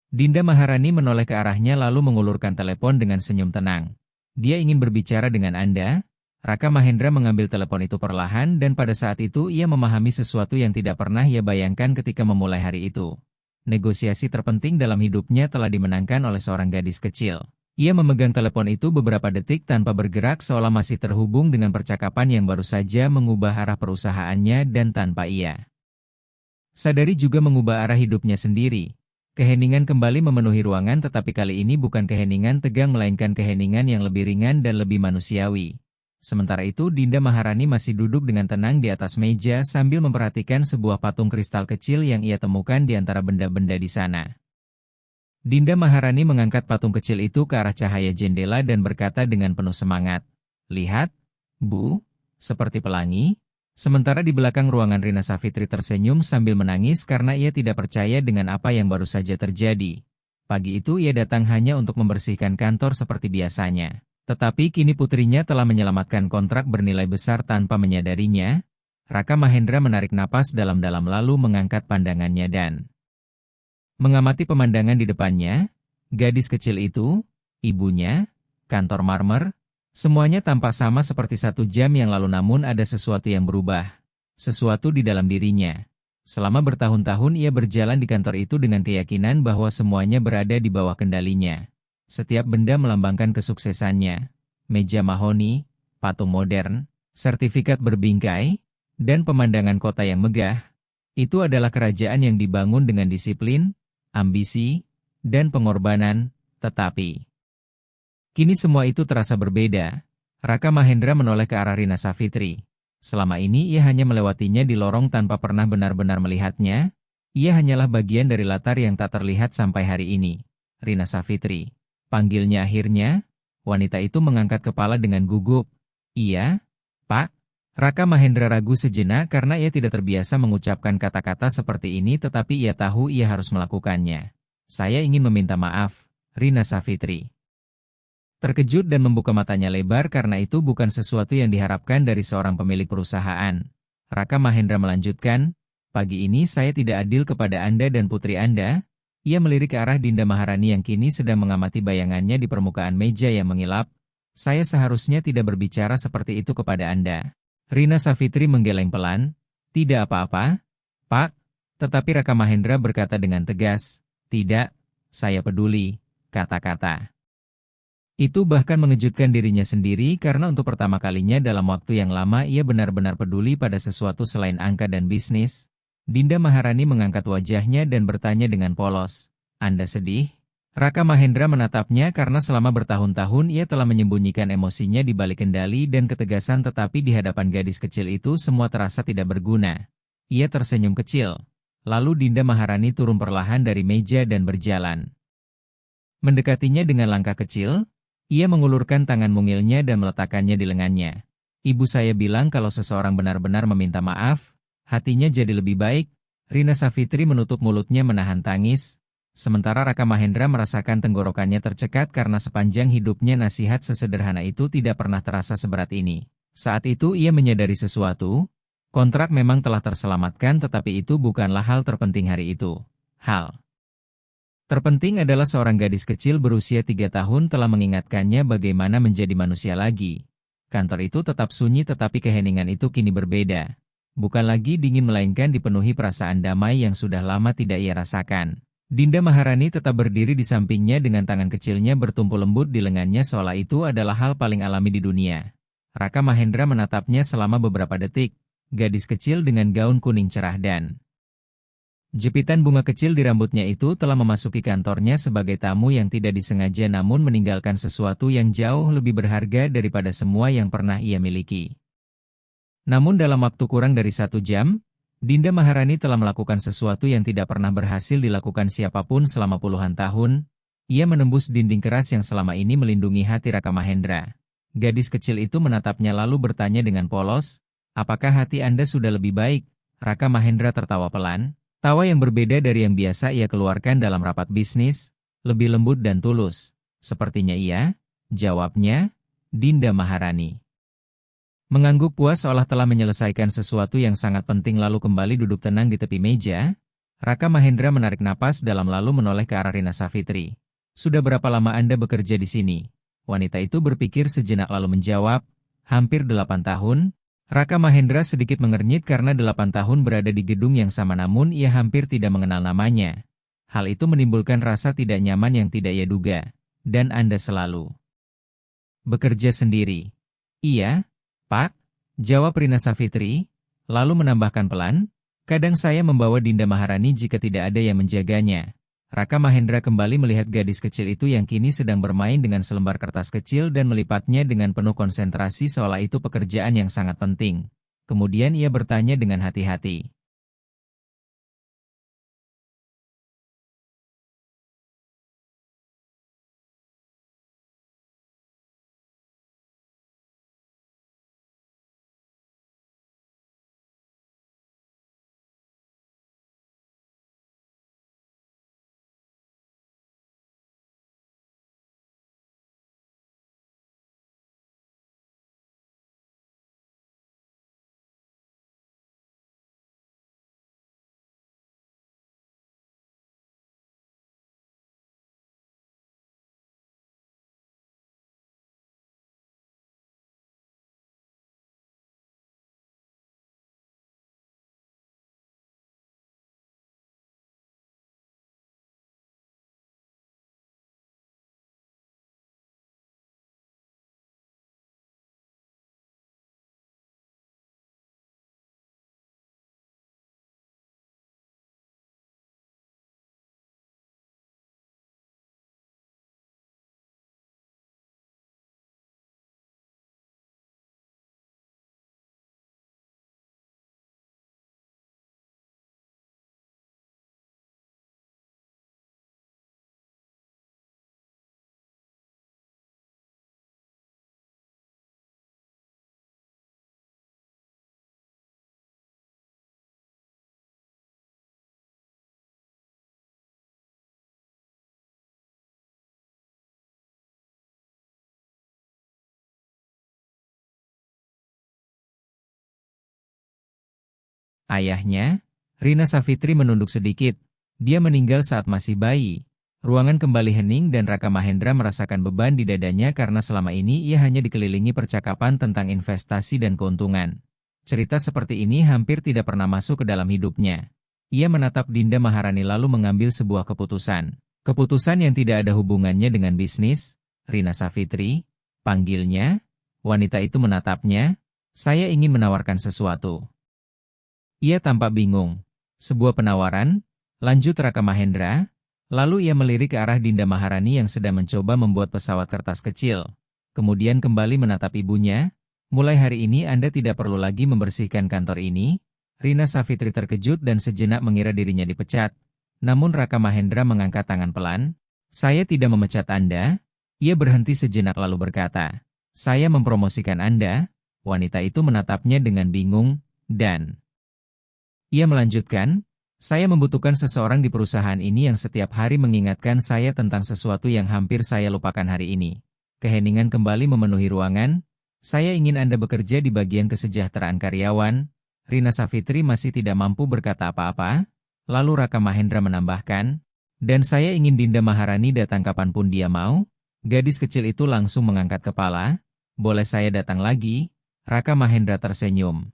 Dinda Maharani menoleh ke arahnya lalu mengulurkan telepon dengan senyum tenang. Dia ingin berbicara dengan Anda. Raka Mahendra mengambil telepon itu perlahan dan pada saat itu ia memahami sesuatu yang tidak pernah ia bayangkan ketika memulai hari itu. Negosiasi terpenting dalam hidupnya telah dimenangkan oleh seorang gadis kecil. Ia memegang telepon itu beberapa detik tanpa bergerak seolah masih terhubung dengan percakapan yang baru saja mengubah arah perusahaannya dan tanpa ia sadari juga mengubah arah hidupnya sendiri. Keheningan kembali memenuhi ruangan tetapi kali ini bukan keheningan tegang melainkan keheningan yang lebih ringan dan lebih manusiawi. Sementara itu Dinda Maharani masih duduk dengan tenang di atas meja sambil memperhatikan sebuah patung kristal kecil yang ia temukan di antara benda-benda di sana. Dinda Maharani mengangkat patung kecil itu ke arah cahaya jendela dan berkata dengan penuh semangat, "Lihat, Bu, seperti pelangi." Sementara di belakang ruangan Rina Savitri tersenyum sambil menangis karena ia tidak percaya dengan apa yang baru saja terjadi. Pagi itu ia datang hanya untuk membersihkan kantor seperti biasanya. Tetapi kini putrinya telah menyelamatkan kontrak bernilai besar tanpa menyadarinya. Raka Mahendra menarik napas dalam-dalam lalu mengangkat pandangannya dan mengamati pemandangan di depannya, gadis kecil itu, ibunya, kantor marmer, semuanya tampak sama seperti 1 jam yang lalu namun ada sesuatu yang berubah. Sesuatu di dalam dirinya. Selama bertahun-tahun ia berjalan di kantor itu dengan keyakinan bahwa semuanya berada di bawah kendalinya. Setiap benda melambangkan kesuksesannya. Meja mahoni, patung modern, sertifikat berbingkai, dan pemandangan kota yang megah. Itu adalah kerajaan yang dibangun dengan disiplin, ambisi, dan pengorbanan, tetapi kini semua itu terasa berbeda. Raka Mahendra menoleh ke arah Rina Savitri. Selama ini ia hanya melewatinya di lorong tanpa pernah benar-benar melihatnya. Ia hanyalah bagian dari latar yang tak terlihat sampai hari ini. Rina Savitri. Panggilnya akhirnya. Wanita itu mengangkat kepala dengan gugup. Iya, Pak. Raka Mahendra ragu sejenak karena ia tidak terbiasa mengucapkan kata-kata seperti ini tetapi ia tahu ia harus melakukannya. Saya ingin meminta maaf, Rina Savitri. Terkejut dan membuka matanya lebar karena itu bukan sesuatu yang diharapkan dari seorang pemilik perusahaan. Raka Mahendra melanjutkan, pagi ini saya tidak adil kepada Anda dan putri Anda. Ia melirik ke arah Dinda Maharani yang kini sedang mengamati bayangannya di permukaan meja yang mengilap. Saya seharusnya tidak berbicara seperti itu kepada Anda. Rina Savitri menggeleng pelan, tidak apa-apa, Pak. Tetapi Raka Mahendra berkata dengan tegas, tidak, saya peduli, kata-kata. Itu bahkan mengejutkan dirinya sendiri karena untuk pertama kalinya dalam waktu yang lama ia benar-benar peduli pada sesuatu selain angka dan bisnis. Dinda Maharani mengangkat wajahnya dan bertanya dengan polos, Anda sedih? Raka Mahendra menatapnya karena selama bertahun-tahun ia telah menyembunyikan emosinya di balik kendali dan ketegasan tetapi di hadapan gadis kecil itu semua terasa tidak berguna. Ia tersenyum kecil. Lalu Dinda Maharani turun perlahan dari meja dan berjalan. Mendekatinya dengan langkah kecil, ia mengulurkan tangan mungilnya dan meletakkannya di lengannya. Ibu saya bilang kalau seseorang benar-benar meminta maaf, hatinya jadi lebih baik. Rina Savitri menutup mulutnya menahan tangis. Sementara Raka Mahendra merasakan tenggorokannya tercekat karena sepanjang hidupnya nasihat sesederhana itu tidak pernah terasa seberat ini. Saat itu ia menyadari sesuatu, kontrak memang telah terselamatkan tetapi itu bukanlah hal terpenting hari itu. Hal terpenting adalah seorang gadis kecil berusia 3 tahun telah mengingatkannya bagaimana menjadi manusia lagi. Kantor itu tetap sunyi tetapi keheningan itu kini berbeda. Bukan lagi dingin melainkan dipenuhi perasaan damai yang sudah lama tidak ia rasakan. Dinda Maharani tetap berdiri di sampingnya dengan tangan kecilnya bertumpul lembut di lengannya seolah itu adalah hal paling alami di dunia. Raka Mahendra menatapnya selama beberapa detik, gadis kecil dengan gaun kuning cerah dan jepitan bunga kecil di rambutnya itu telah memasuki kantornya sebagai tamu yang tidak disengaja namun meninggalkan sesuatu yang jauh lebih berharga daripada semua yang pernah ia miliki. Namun dalam waktu kurang dari 1 jam, Dinda Maharani telah melakukan sesuatu yang tidak pernah berhasil dilakukan siapapun selama puluhan tahun. Ia menembus dinding keras yang selama ini melindungi hati Raka Mahendra. Gadis kecil itu menatapnya lalu bertanya dengan polos, apakah hati Anda sudah lebih baik? Raka Mahendra tertawa pelan, tawa yang berbeda dari yang biasa ia keluarkan dalam rapat bisnis, lebih lembut dan tulus. Sepertinya iya, jawabnya, Dinda Maharani. Mengangguk puas seolah telah menyelesaikan sesuatu yang sangat penting lalu kembali duduk tenang di tepi meja, Raka Mahendra menarik napas dalam lalu menoleh ke arah Rina Savitri. Sudah berapa lama Anda bekerja di sini? Wanita itu berpikir sejenak lalu menjawab, hampir 8 tahun. Raka Mahendra sedikit mengernyit karena 8 tahun berada di gedung yang sama namun ia hampir tidak mengenal namanya. Hal itu menimbulkan rasa tidak nyaman yang tidak ia duga. Dan Anda selalu bekerja sendiri. Iya, Pak, jawab Rina Savitri, lalu menambahkan pelan, kadang saya membawa Dinda Maharani jika tidak ada yang menjaganya. Raka Mahendra kembali melihat gadis kecil itu yang kini sedang bermain dengan selembar kertas kecil dan melipatnya dengan penuh konsentrasi seolah itu pekerjaan yang sangat penting. Kemudian ia bertanya dengan hati-hati. Ayahnya, Rina Savitri menunduk sedikit. Dia meninggal saat masih bayi. Ruangan kembali hening dan Raka Mahendra merasakan beban di dadanya karena selama ini ia hanya dikelilingi percakapan tentang investasi dan keuntungan. Cerita seperti ini hampir tidak pernah masuk ke dalam hidupnya. Ia menatap Dinda Maharani lalu mengambil sebuah keputusan. Keputusan yang tidak ada hubungannya dengan bisnis. Rina Savitri, panggilnya. Wanita itu menatapnya. Saya ingin menawarkan sesuatu. Ia tampak bingung. Sebuah penawaran? Lanjut Raka Mahendra. Lalu ia melirik ke arah Dinda Maharani yang sedang mencoba membuat pesawat kertas kecil. Kemudian kembali menatap ibunya. Mulai hari ini Anda tidak perlu lagi membersihkan kantor ini. Rina Savitri terkejut dan sejenak mengira dirinya dipecat. Namun Raka Mahendra mengangkat tangan pelan. Saya tidak memecat Anda. Ia berhenti sejenak lalu berkata. Saya mempromosikan Anda. Wanita itu menatapnya dengan bingung, dan ia melanjutkan, saya membutuhkan seseorang di perusahaan ini yang setiap hari mengingatkan saya tentang sesuatu yang hampir saya lupakan hari ini. Keheningan kembali memenuhi ruangan. Saya ingin Anda bekerja di bagian kesejahteraan karyawan. Rina Savitri masih tidak mampu berkata apa-apa. Lalu Raka Mahendra menambahkan, dan saya ingin Dinda Maharani datang kapanpun dia mau. Gadis kecil itu langsung mengangkat kepala. Boleh saya datang lagi? Raka Mahendra tersenyum.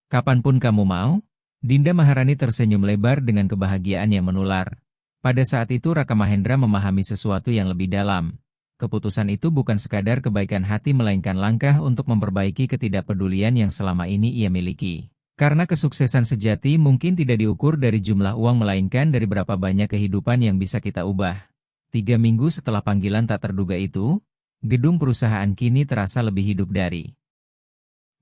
Kapanpun kamu mau? Dinda Maharani tersenyum lebar dengan kebahagiaan yang menular. Pada saat itu Raka Mahendra memahami sesuatu yang lebih dalam. Keputusan itu bukan sekadar kebaikan hati melainkan langkah untuk memperbaiki ketidakpedulian yang selama ini ia miliki. Karena kesuksesan sejati mungkin tidak diukur dari jumlah uang melainkan dari berapa banyak kehidupan yang bisa kita ubah. 3 minggu setelah panggilan tak terduga itu, gedung perusahaan kini terasa lebih hidup dari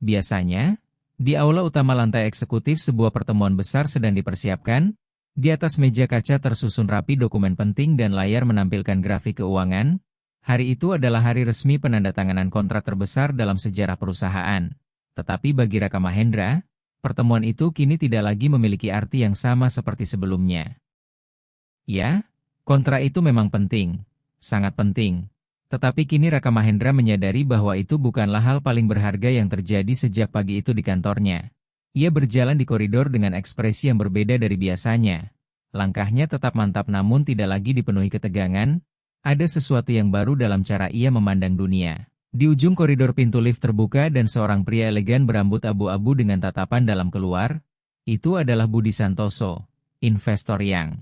biasanya. Di aula utama lantai eksekutif sebuah pertemuan besar sedang dipersiapkan. Di atas meja kaca tersusun rapi dokumen penting dan layar menampilkan grafik keuangan. Hari itu adalah hari resmi penandatanganan kontrak terbesar dalam sejarah perusahaan. Tetapi bagi Raka Mahendra, pertemuan itu kini tidak lagi memiliki arti yang sama seperti sebelumnya. Ya, kontrak itu memang penting, sangat penting. Tetapi kini Raka Mahendra menyadari bahwa itu bukanlah hal paling berharga yang terjadi sejak pagi itu di kantornya. Ia berjalan di koridor dengan ekspresi yang berbeda dari biasanya. Langkahnya tetap mantap namun tidak lagi dipenuhi ketegangan, ada sesuatu yang baru dalam cara ia memandang dunia. Di ujung koridor pintu lift terbuka dan seorang pria elegan berambut abu-abu dengan tatapan dalam keluar. Itu adalah Budi Santoso, investor yang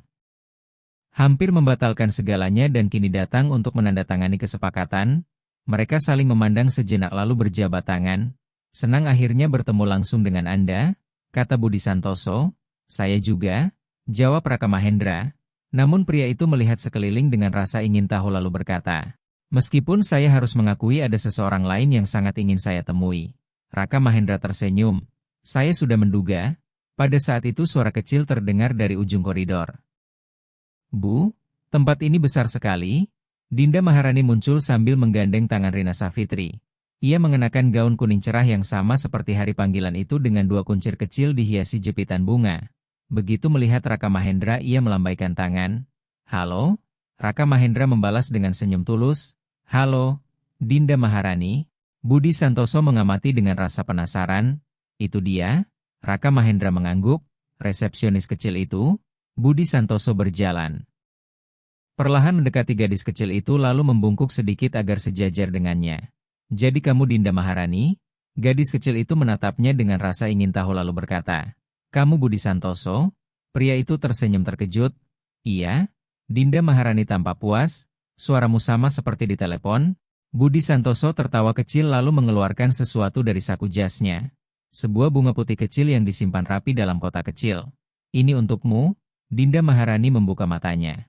hampir membatalkan segalanya dan kini datang untuk menandatangani kesepakatan. Mereka saling memandang sejenak lalu berjabat tangan. Senang akhirnya bertemu langsung dengan Anda, kata Budi Santoso. Saya juga, jawab Raka Mahendra. Namun pria itu melihat sekeliling dengan rasa ingin tahu lalu berkata, meskipun saya harus mengakui ada seseorang lain yang sangat ingin saya temui. Raka Mahendra tersenyum. Saya sudah menduga. Pada saat itu suara kecil terdengar dari ujung koridor. Bu, tempat ini besar sekali. Dinda Maharani muncul sambil menggandeng tangan Rina Safitri. Ia mengenakan gaun kuning cerah yang sama seperti hari panggilan itu dengan dua kuncir kecil dihiasi jepitan bunga. Begitu melihat Raka Mahendra ia melambaikan tangan. Halo? Raka Mahendra membalas dengan senyum tulus. Halo, Dinda Maharani. Budi Santoso mengamati dengan rasa penasaran. Itu dia? Raka Mahendra mengangguk. Resepsionis kecil itu? Budi Santoso berjalan perlahan mendekati gadis kecil itu lalu membungkuk sedikit agar sejajar dengannya. Jadi kamu Dinda Maharani? Gadis kecil itu menatapnya dengan rasa ingin tahu lalu berkata, kamu Budi Santoso? Pria itu tersenyum terkejut. Iya, Dinda Maharani tampak puas, suaramu sama seperti di telepon. Budi Santoso tertawa kecil lalu mengeluarkan sesuatu dari saku jasnya. Sebuah bunga putih kecil yang disimpan rapi dalam kotak kecil. Ini untukmu, Dinda Maharani membuka matanya.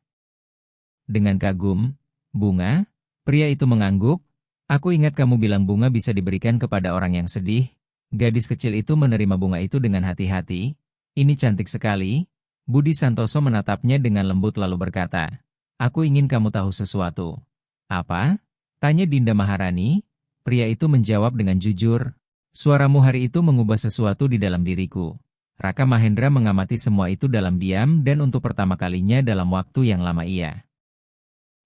Dengan kagum, bunga? Pria itu mengangguk. Aku ingat kamu bilang bunga bisa diberikan kepada orang yang sedih. Gadis kecil itu menerima bunga itu dengan hati-hati. Ini cantik sekali. Budi Santoso menatapnya dengan lembut lalu berkata, aku ingin kamu tahu sesuatu. Apa? Tanya Dinda Maharani. Pria itu menjawab dengan jujur. Suaramu hari itu mengubah sesuatu di dalam diriku. Raka Mahendra mengamati semua itu dalam diam dan untuk pertama kalinya dalam waktu yang lama ia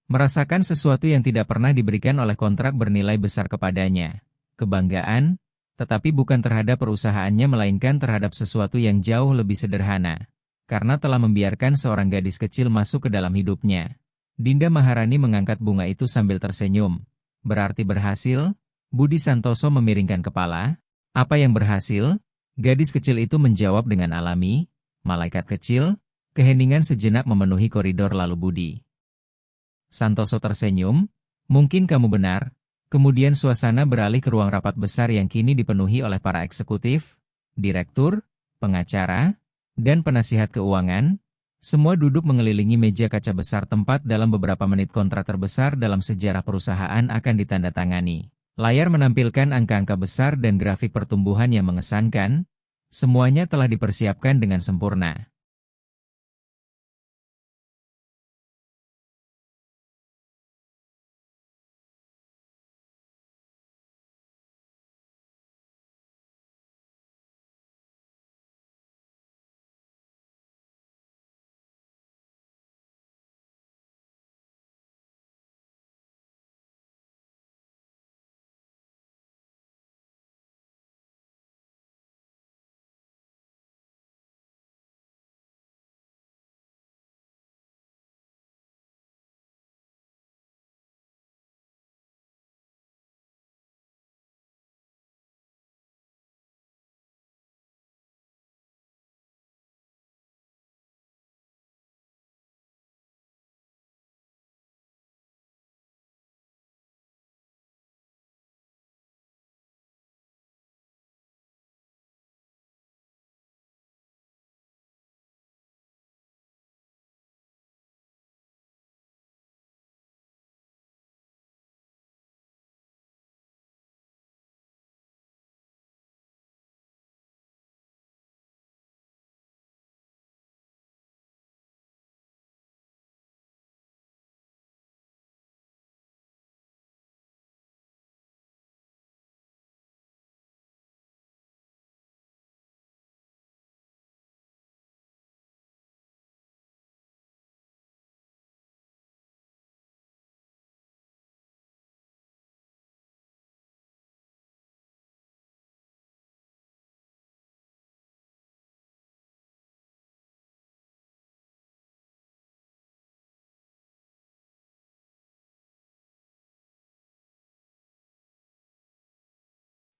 merasakan sesuatu yang tidak pernah diberikan oleh kontrak bernilai besar kepadanya. Kebanggaan, tetapi bukan terhadap perusahaannya melainkan terhadap sesuatu yang jauh lebih sederhana. Karena telah membiarkan seorang gadis kecil masuk ke dalam hidupnya. Dinda Maharani mengangkat bunga itu sambil tersenyum. Berarti berhasil? Budi Santoso memiringkan kepala. Apa yang berhasil? Gadis kecil itu menjawab dengan alami. Malaikat kecil, keheningan sejenak memenuhi koridor lalu Budi Santoso tersenyum, mungkin kamu benar. Kemudian suasana beralih ke ruang rapat besar yang kini dipenuhi oleh para eksekutif, direktur, pengacara, dan penasihat keuangan. Semua duduk mengelilingi meja kaca besar tempat dalam beberapa menit kontrak terbesar dalam sejarah perusahaan akan ditandatangani. Layar menampilkan angka-angka besar dan grafik pertumbuhan yang mengesankan. Semuanya telah dipersiapkan dengan sempurna.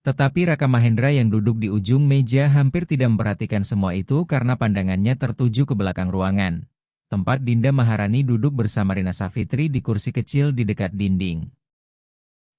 Tetapi Raka Mahendra yang duduk di ujung meja hampir tidak memperhatikan semua itu karena pandangannya tertuju ke belakang ruangan. Tempat Dinda Maharani duduk bersama Rina Safitri di kursi kecil di dekat dinding.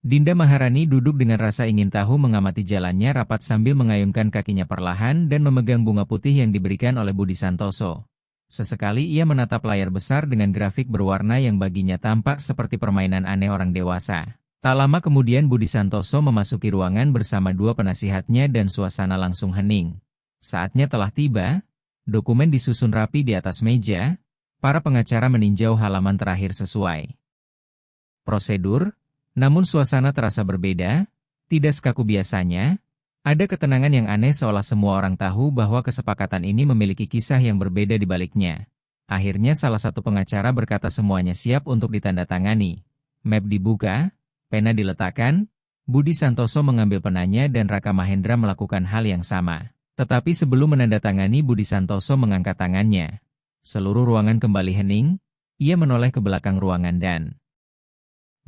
Dinda Maharani duduk dengan rasa ingin tahu mengamati jalannya rapat sambil mengayunkan kakinya perlahan dan memegang bunga putih yang diberikan oleh Budi Santoso. Sesekali ia menatap layar besar dengan grafik berwarna yang baginya tampak seperti permainan aneh orang dewasa. Tak lama kemudian Budi Santoso memasuki ruangan bersama dua penasihatnya dan suasana langsung hening. Saatnya telah tiba, dokumen disusun rapi di atas meja, para pengacara meninjau halaman terakhir sesuai prosedur, namun suasana terasa berbeda, tidak sekaku biasanya. Ada ketenangan yang aneh seolah semua orang tahu bahwa kesepakatan ini memiliki kisah yang berbeda di baliknya. Akhirnya salah satu pengacara berkata semuanya siap untuk ditandatangani. Map dibuka, pena diletakkan, Budi Santoso mengambil penanya dan Raka Mahendra melakukan hal yang sama. Tetapi sebelum menandatangani Budi Santoso mengangkat tangannya. Seluruh ruangan kembali hening, ia menoleh ke belakang ruangan dan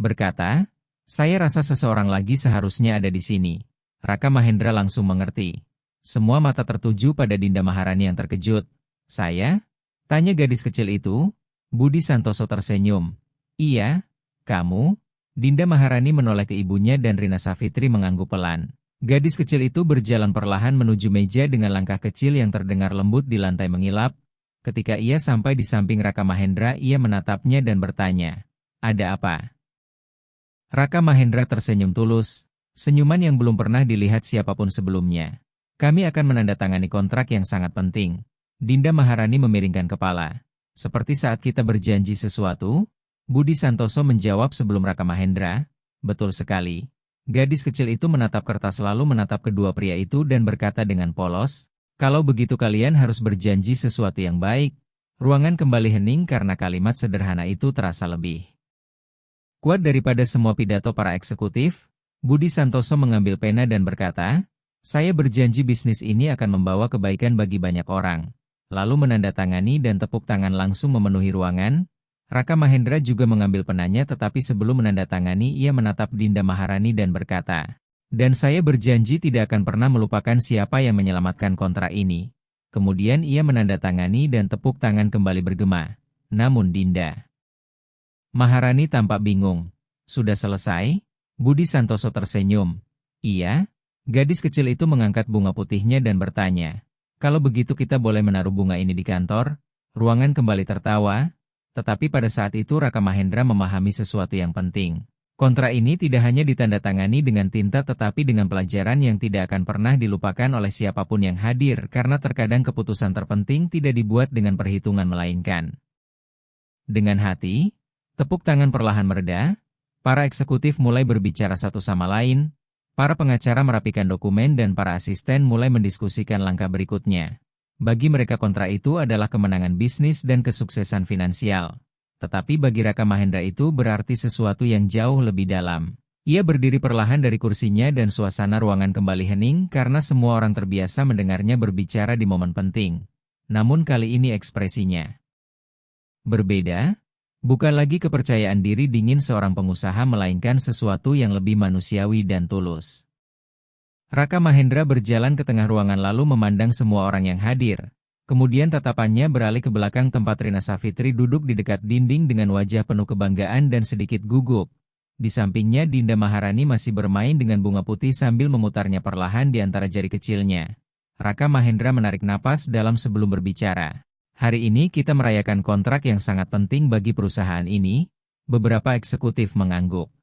berkata, "Saya rasa seseorang lagi seharusnya ada di sini." Raka Mahendra langsung mengerti. Semua mata tertuju pada Dinda Maharani yang terkejut. "Saya?" tanya gadis kecil itu. Budi Santoso tersenyum. "Iya, kamu?" Dinda Maharani menoleh ke ibunya dan Rina Safitri mengangguk pelan. Gadis kecil itu berjalan perlahan menuju meja dengan langkah kecil yang terdengar lembut di lantai mengilap. Ketika ia sampai di samping Raka Mahendra, ia menatapnya dan bertanya, "Ada apa?" Raka Mahendra tersenyum tulus, senyuman yang belum pernah dilihat siapapun sebelumnya. "Kami akan menandatangani kontrak yang sangat penting." Dinda Maharani memiringkan kepala. "Seperti saat kita berjanji sesuatu?" Budi Santoso menjawab sebelum Raka Mahendra, "Betul sekali." Gadis kecil itu menatap kertas lalu menatap kedua pria itu dan berkata dengan polos, "Kalau begitu kalian harus berjanji sesuatu yang baik." Ruangan kembali hening karena kalimat sederhana itu terasa lebih kuat daripada semua pidato para eksekutif. Budi Santoso mengambil pena dan berkata, "Saya berjanji bisnis ini akan membawa kebaikan bagi banyak orang." Lalu menandatangani dan tepuk tangan langsung memenuhi ruangan. Raka Mahendra juga mengambil penanya tetapi sebelum menandatangani ia menatap Dinda Maharani dan berkata, "Dan saya berjanji tidak akan pernah melupakan siapa yang menyelamatkan kontrak ini." Kemudian ia menandatangani dan tepuk tangan kembali bergema. Namun Dinda Maharani tampak bingung. "Sudah selesai?" Budi Santoso tersenyum. "Iya." Gadis kecil itu mengangkat bunga putihnya dan bertanya, "Kalau begitu kita boleh menaruh bunga ini di kantor?" Ruangan kembali tertawa. Tetapi pada saat itu Raka Mahendra memahami sesuatu yang penting. Kontrak ini tidak hanya ditandatangani dengan tinta tetapi dengan pelajaran yang tidak akan pernah dilupakan oleh siapapun yang hadir karena terkadang keputusan terpenting tidak dibuat dengan perhitungan melainkan dengan hati. Tepuk tangan perlahan mereda, para eksekutif mulai berbicara satu sama lain, para pengacara merapikan dokumen dan para asisten mulai mendiskusikan langkah berikutnya. Bagi mereka kontrak itu adalah kemenangan bisnis dan kesuksesan finansial. Tetapi bagi Raka Mahendra itu berarti sesuatu yang jauh lebih dalam. Ia berdiri perlahan dari kursinya dan suasana ruangan kembali hening karena semua orang terbiasa mendengarnya berbicara di momen penting. Namun kali ini ekspresinya berbeda, bukan lagi kepercayaan diri dingin seorang pengusaha melainkan sesuatu yang lebih manusiawi dan tulus. Raka Mahendra berjalan ke tengah ruangan lalu memandang semua orang yang hadir. Kemudian tatapannya beralih ke belakang tempat Rina Safitri duduk di dekat dinding dengan wajah penuh kebanggaan dan sedikit gugup. Di sampingnya Dinda Maharani masih bermain dengan bunga putih sambil memutarnya perlahan di antara jari kecilnya. Raka Mahendra menarik napas dalam sebelum berbicara. "Hari ini kita merayakan kontrak yang sangat penting bagi perusahaan ini." Beberapa eksekutif mengangguk.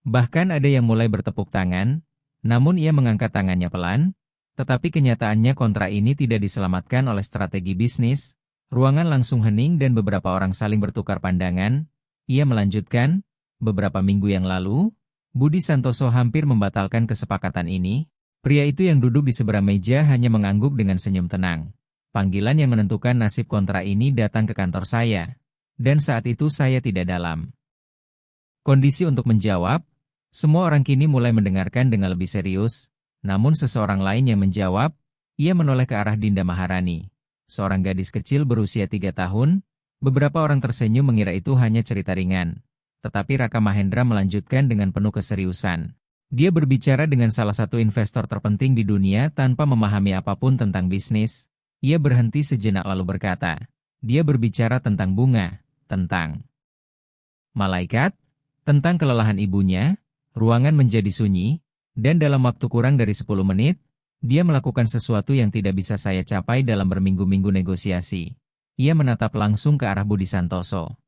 Bahkan ada yang mulai bertepuk tangan. Namun ia mengangkat tangannya pelan, tetapi kenyataannya kontrak ini tidak diselamatkan oleh strategi bisnis. Ruangan langsung hening dan beberapa orang saling bertukar pandangan. Ia melanjutkan, "Beberapa minggu yang lalu, Budi Santoso hampir membatalkan kesepakatan ini." Pria itu yang duduk di seberang meja hanya mengangguk dengan senyum tenang. "Panggilan yang menentukan nasib kontrak ini datang ke kantor saya. Dan saat itu saya tidak dalam kondisi untuk menjawab." Semua orang kini mulai mendengarkan dengan lebih serius, namun seseorang lain yang menjawab, ia menoleh ke arah Dinda Maharani. Seorang gadis kecil berusia 3 tahun, beberapa orang tersenyum mengira itu hanya cerita ringan. Tetapi Raka Mahendra melanjutkan dengan penuh keseriusan. Dia berbicara dengan salah satu investor terpenting di dunia tanpa memahami apapun tentang bisnis. Ia berhenti sejenak lalu berkata, dia berbicara tentang bunga, tentang malaikat, tentang kelelahan ibunya. Ruangan menjadi sunyi, dan dalam waktu kurang dari 10 menit, dia melakukan sesuatu yang tidak bisa saya capai dalam berminggu-minggu negosiasi. Ia menatap langsung ke arah Budi Santoso.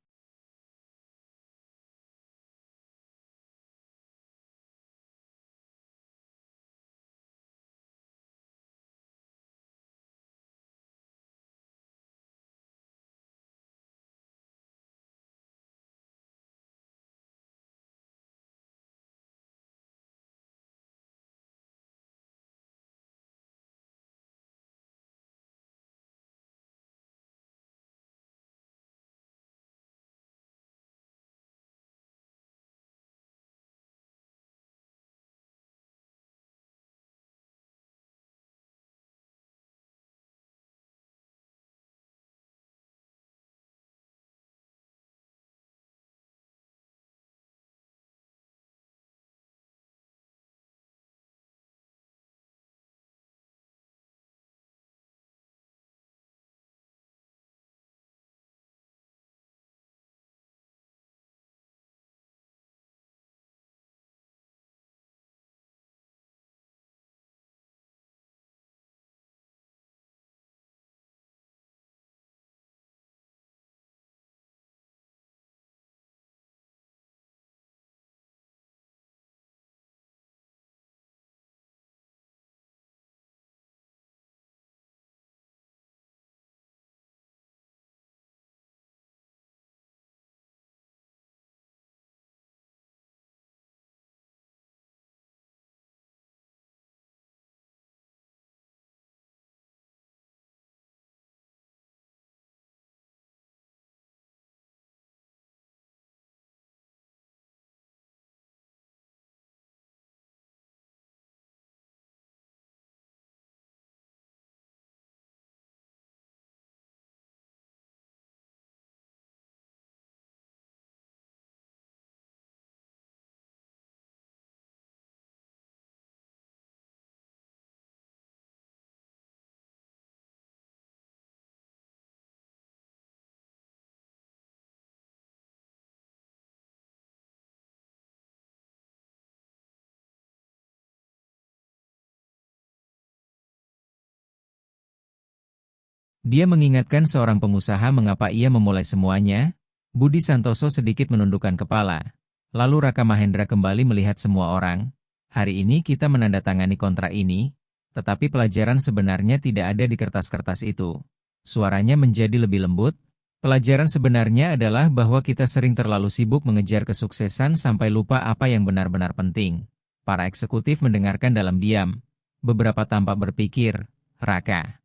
Dia mengingatkan seorang pengusaha mengapa ia memulai semuanya. Budi Santoso sedikit menundukkan kepala. Lalu Raka Mahendra kembali melihat semua orang. Hari ini kita menandatangani kontrak ini, tetapi pelajaran sebenarnya tidak ada di kertas-kertas itu. Suaranya menjadi lebih lembut. Pelajaran sebenarnya adalah bahwa kita sering terlalu sibuk mengejar kesuksesan sampai lupa apa yang benar-benar penting. Para eksekutif mendengarkan dalam diam. Beberapa tampak berpikir, Raka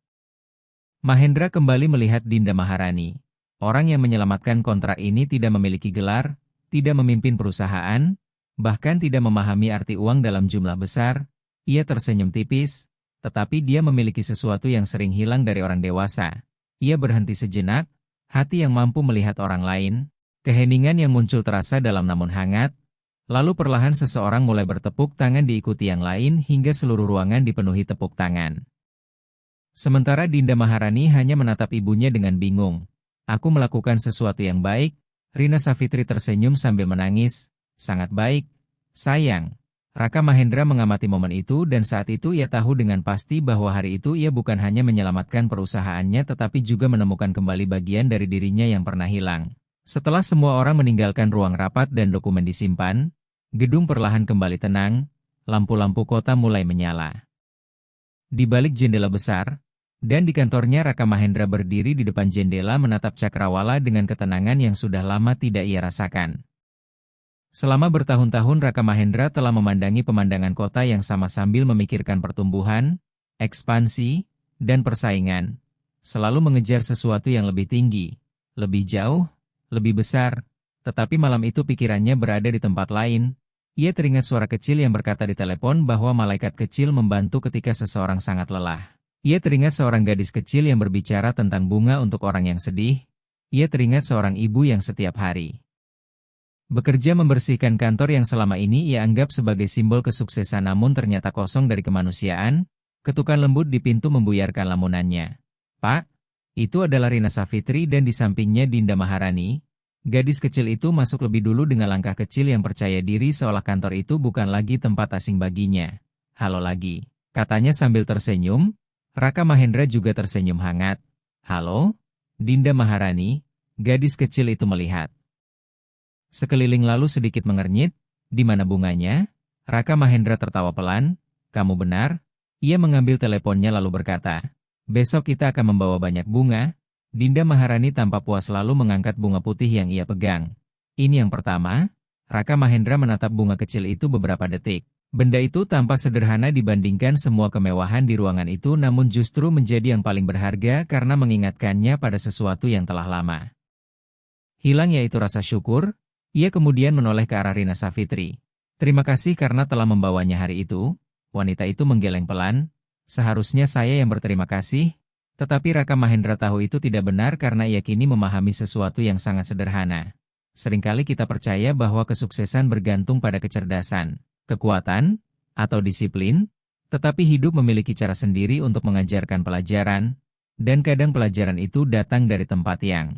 Mahendra kembali melihat Dinda Maharani. Orang yang menyelamatkan kontrak ini tidak memiliki gelar, tidak memimpin perusahaan, bahkan tidak memahami arti uang dalam jumlah besar. Ia tersenyum tipis, tetapi dia memiliki sesuatu yang sering hilang dari orang dewasa. Ia berhenti sejenak, hati yang mampu melihat orang lain, keheningan yang muncul terasa dalam namun hangat. Lalu perlahan seseorang mulai bertepuk tangan diikuti yang lain hingga seluruh ruangan dipenuhi tepuk tangan. Sementara Dinda Maharani hanya menatap ibunya dengan bingung. Aku melakukan sesuatu yang baik. Rina Savitri tersenyum sambil menangis. Sangat baik, sayang. Raka Mahendra mengamati momen itu dan saat itu ia tahu dengan pasti bahwa hari itu ia bukan hanya menyelamatkan perusahaannya tetapi juga menemukan kembali bagian dari dirinya yang pernah hilang. Setelah semua orang meninggalkan ruang rapat dan dokumen disimpan, gedung perlahan kembali tenang, lampu-lampu kota mulai menyala. Di balik jendela besar, dan di kantornya Raka Mahendra berdiri di depan jendela menatap cakrawala dengan ketenangan yang sudah lama tidak ia rasakan. Selama bertahun-tahun Raka Mahendra telah memandangi pemandangan kota yang sama sambil memikirkan pertumbuhan, ekspansi, dan persaingan. Selalu mengejar sesuatu yang lebih tinggi, lebih jauh, lebih besar. Tetapi malam itu pikirannya berada di tempat lain. Ia teringat suara kecil yang berkata di telepon bahwa malaikat kecil membantu ketika seseorang sangat lelah. Ia teringat seorang gadis kecil yang berbicara tentang bunga untuk orang yang sedih. Ia teringat seorang ibu yang setiap hari Bekerja membersihkan kantor yang selama ini ia anggap sebagai simbol kesuksesan namun ternyata kosong dari kemanusiaan, ketukan lembut di pintu membuyarkan lamunannya. "Pak, itu adalah Rina Safitri dan di sampingnya Dinda Maharani." Gadis kecil itu masuk lebih dulu dengan langkah kecil yang percaya diri seolah kantor itu bukan lagi tempat asing baginya. "Halo lagi," katanya sambil tersenyum. Raka Mahendra juga tersenyum hangat. "Halo, Dinda Maharani." Gadis kecil itu melihat sekeliling lalu sedikit mengernyit. "Di mana bunganya?" Raka Mahendra tertawa pelan. "Kamu benar." Ia mengambil teleponnya lalu berkata, "Besok kita akan membawa banyak bunga." Dinda Maharani tanpa puas lalu mengangkat bunga putih yang ia pegang. "Ini yang pertama." Raka Mahendra menatap bunga kecil itu beberapa detik. Benda itu tampak sederhana dibandingkan semua kemewahan di ruangan itu namun justru menjadi yang paling berharga karena mengingatkannya pada sesuatu yang telah lama hilang, yaitu rasa syukur. Ia kemudian menoleh ke arah Rina Safitri. "Terima kasih karena telah membawanya hari itu." Wanita itu menggeleng pelan. "Seharusnya saya yang berterima kasih." Tetapi Raka Mahendra tahu itu tidak benar karena ia kini memahami sesuatu yang sangat sederhana. Seringkali kita percaya bahwa kesuksesan bergantung pada kecerdasan, kekuatan, atau disiplin, tetapi hidup memiliki cara sendiri untuk mengajarkan pelajaran, dan kadang pelajaran itu datang dari tempat yang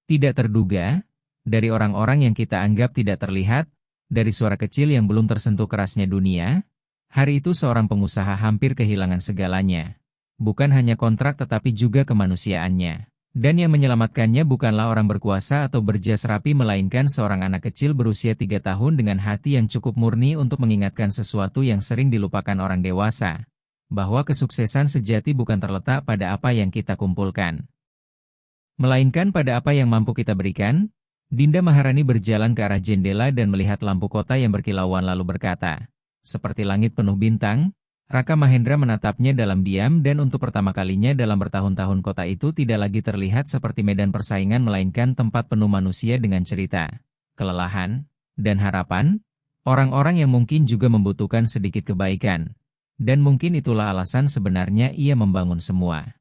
tidak terduga, dari orang-orang yang kita anggap tidak terlihat, dari suara kecil yang belum tersentuh kerasnya dunia. Hari itu seorang pengusaha hampir kehilangan segalanya. Bukan hanya kontrak tetapi juga kemanusiaannya. Dan yang menyelamatkannya bukanlah orang berkuasa atau berjas rapi melainkan seorang anak kecil berusia 3 tahun dengan hati yang cukup murni untuk mengingatkan sesuatu yang sering dilupakan orang dewasa. Bahwa kesuksesan sejati bukan terletak pada apa yang kita kumpulkan, melainkan pada apa yang mampu kita berikan. Dinda Maharani berjalan ke arah jendela dan melihat lampu kota yang berkilauan lalu berkata, "Seperti langit penuh bintang." Raka Mahendra menatapnya dalam diam dan untuk pertama kalinya dalam bertahun-tahun kota itu tidak lagi terlihat seperti medan persaingan melainkan tempat penuh manusia dengan cerita, kelelahan, dan harapan. Orang-orang yang mungkin juga membutuhkan sedikit kebaikan. Dan mungkin itulah alasan sebenarnya ia membangun semua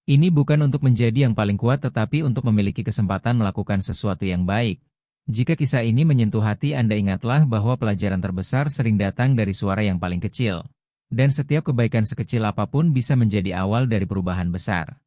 ini bukan untuk menjadi yang paling kuat tetapi untuk memiliki kesempatan melakukan sesuatu yang baik. Jika kisah ini menyentuh hati Anda, ingatlah bahwa pelajaran terbesar sering datang dari suara yang paling kecil. Dan setiap kebaikan sekecil apapun bisa menjadi awal dari perubahan besar.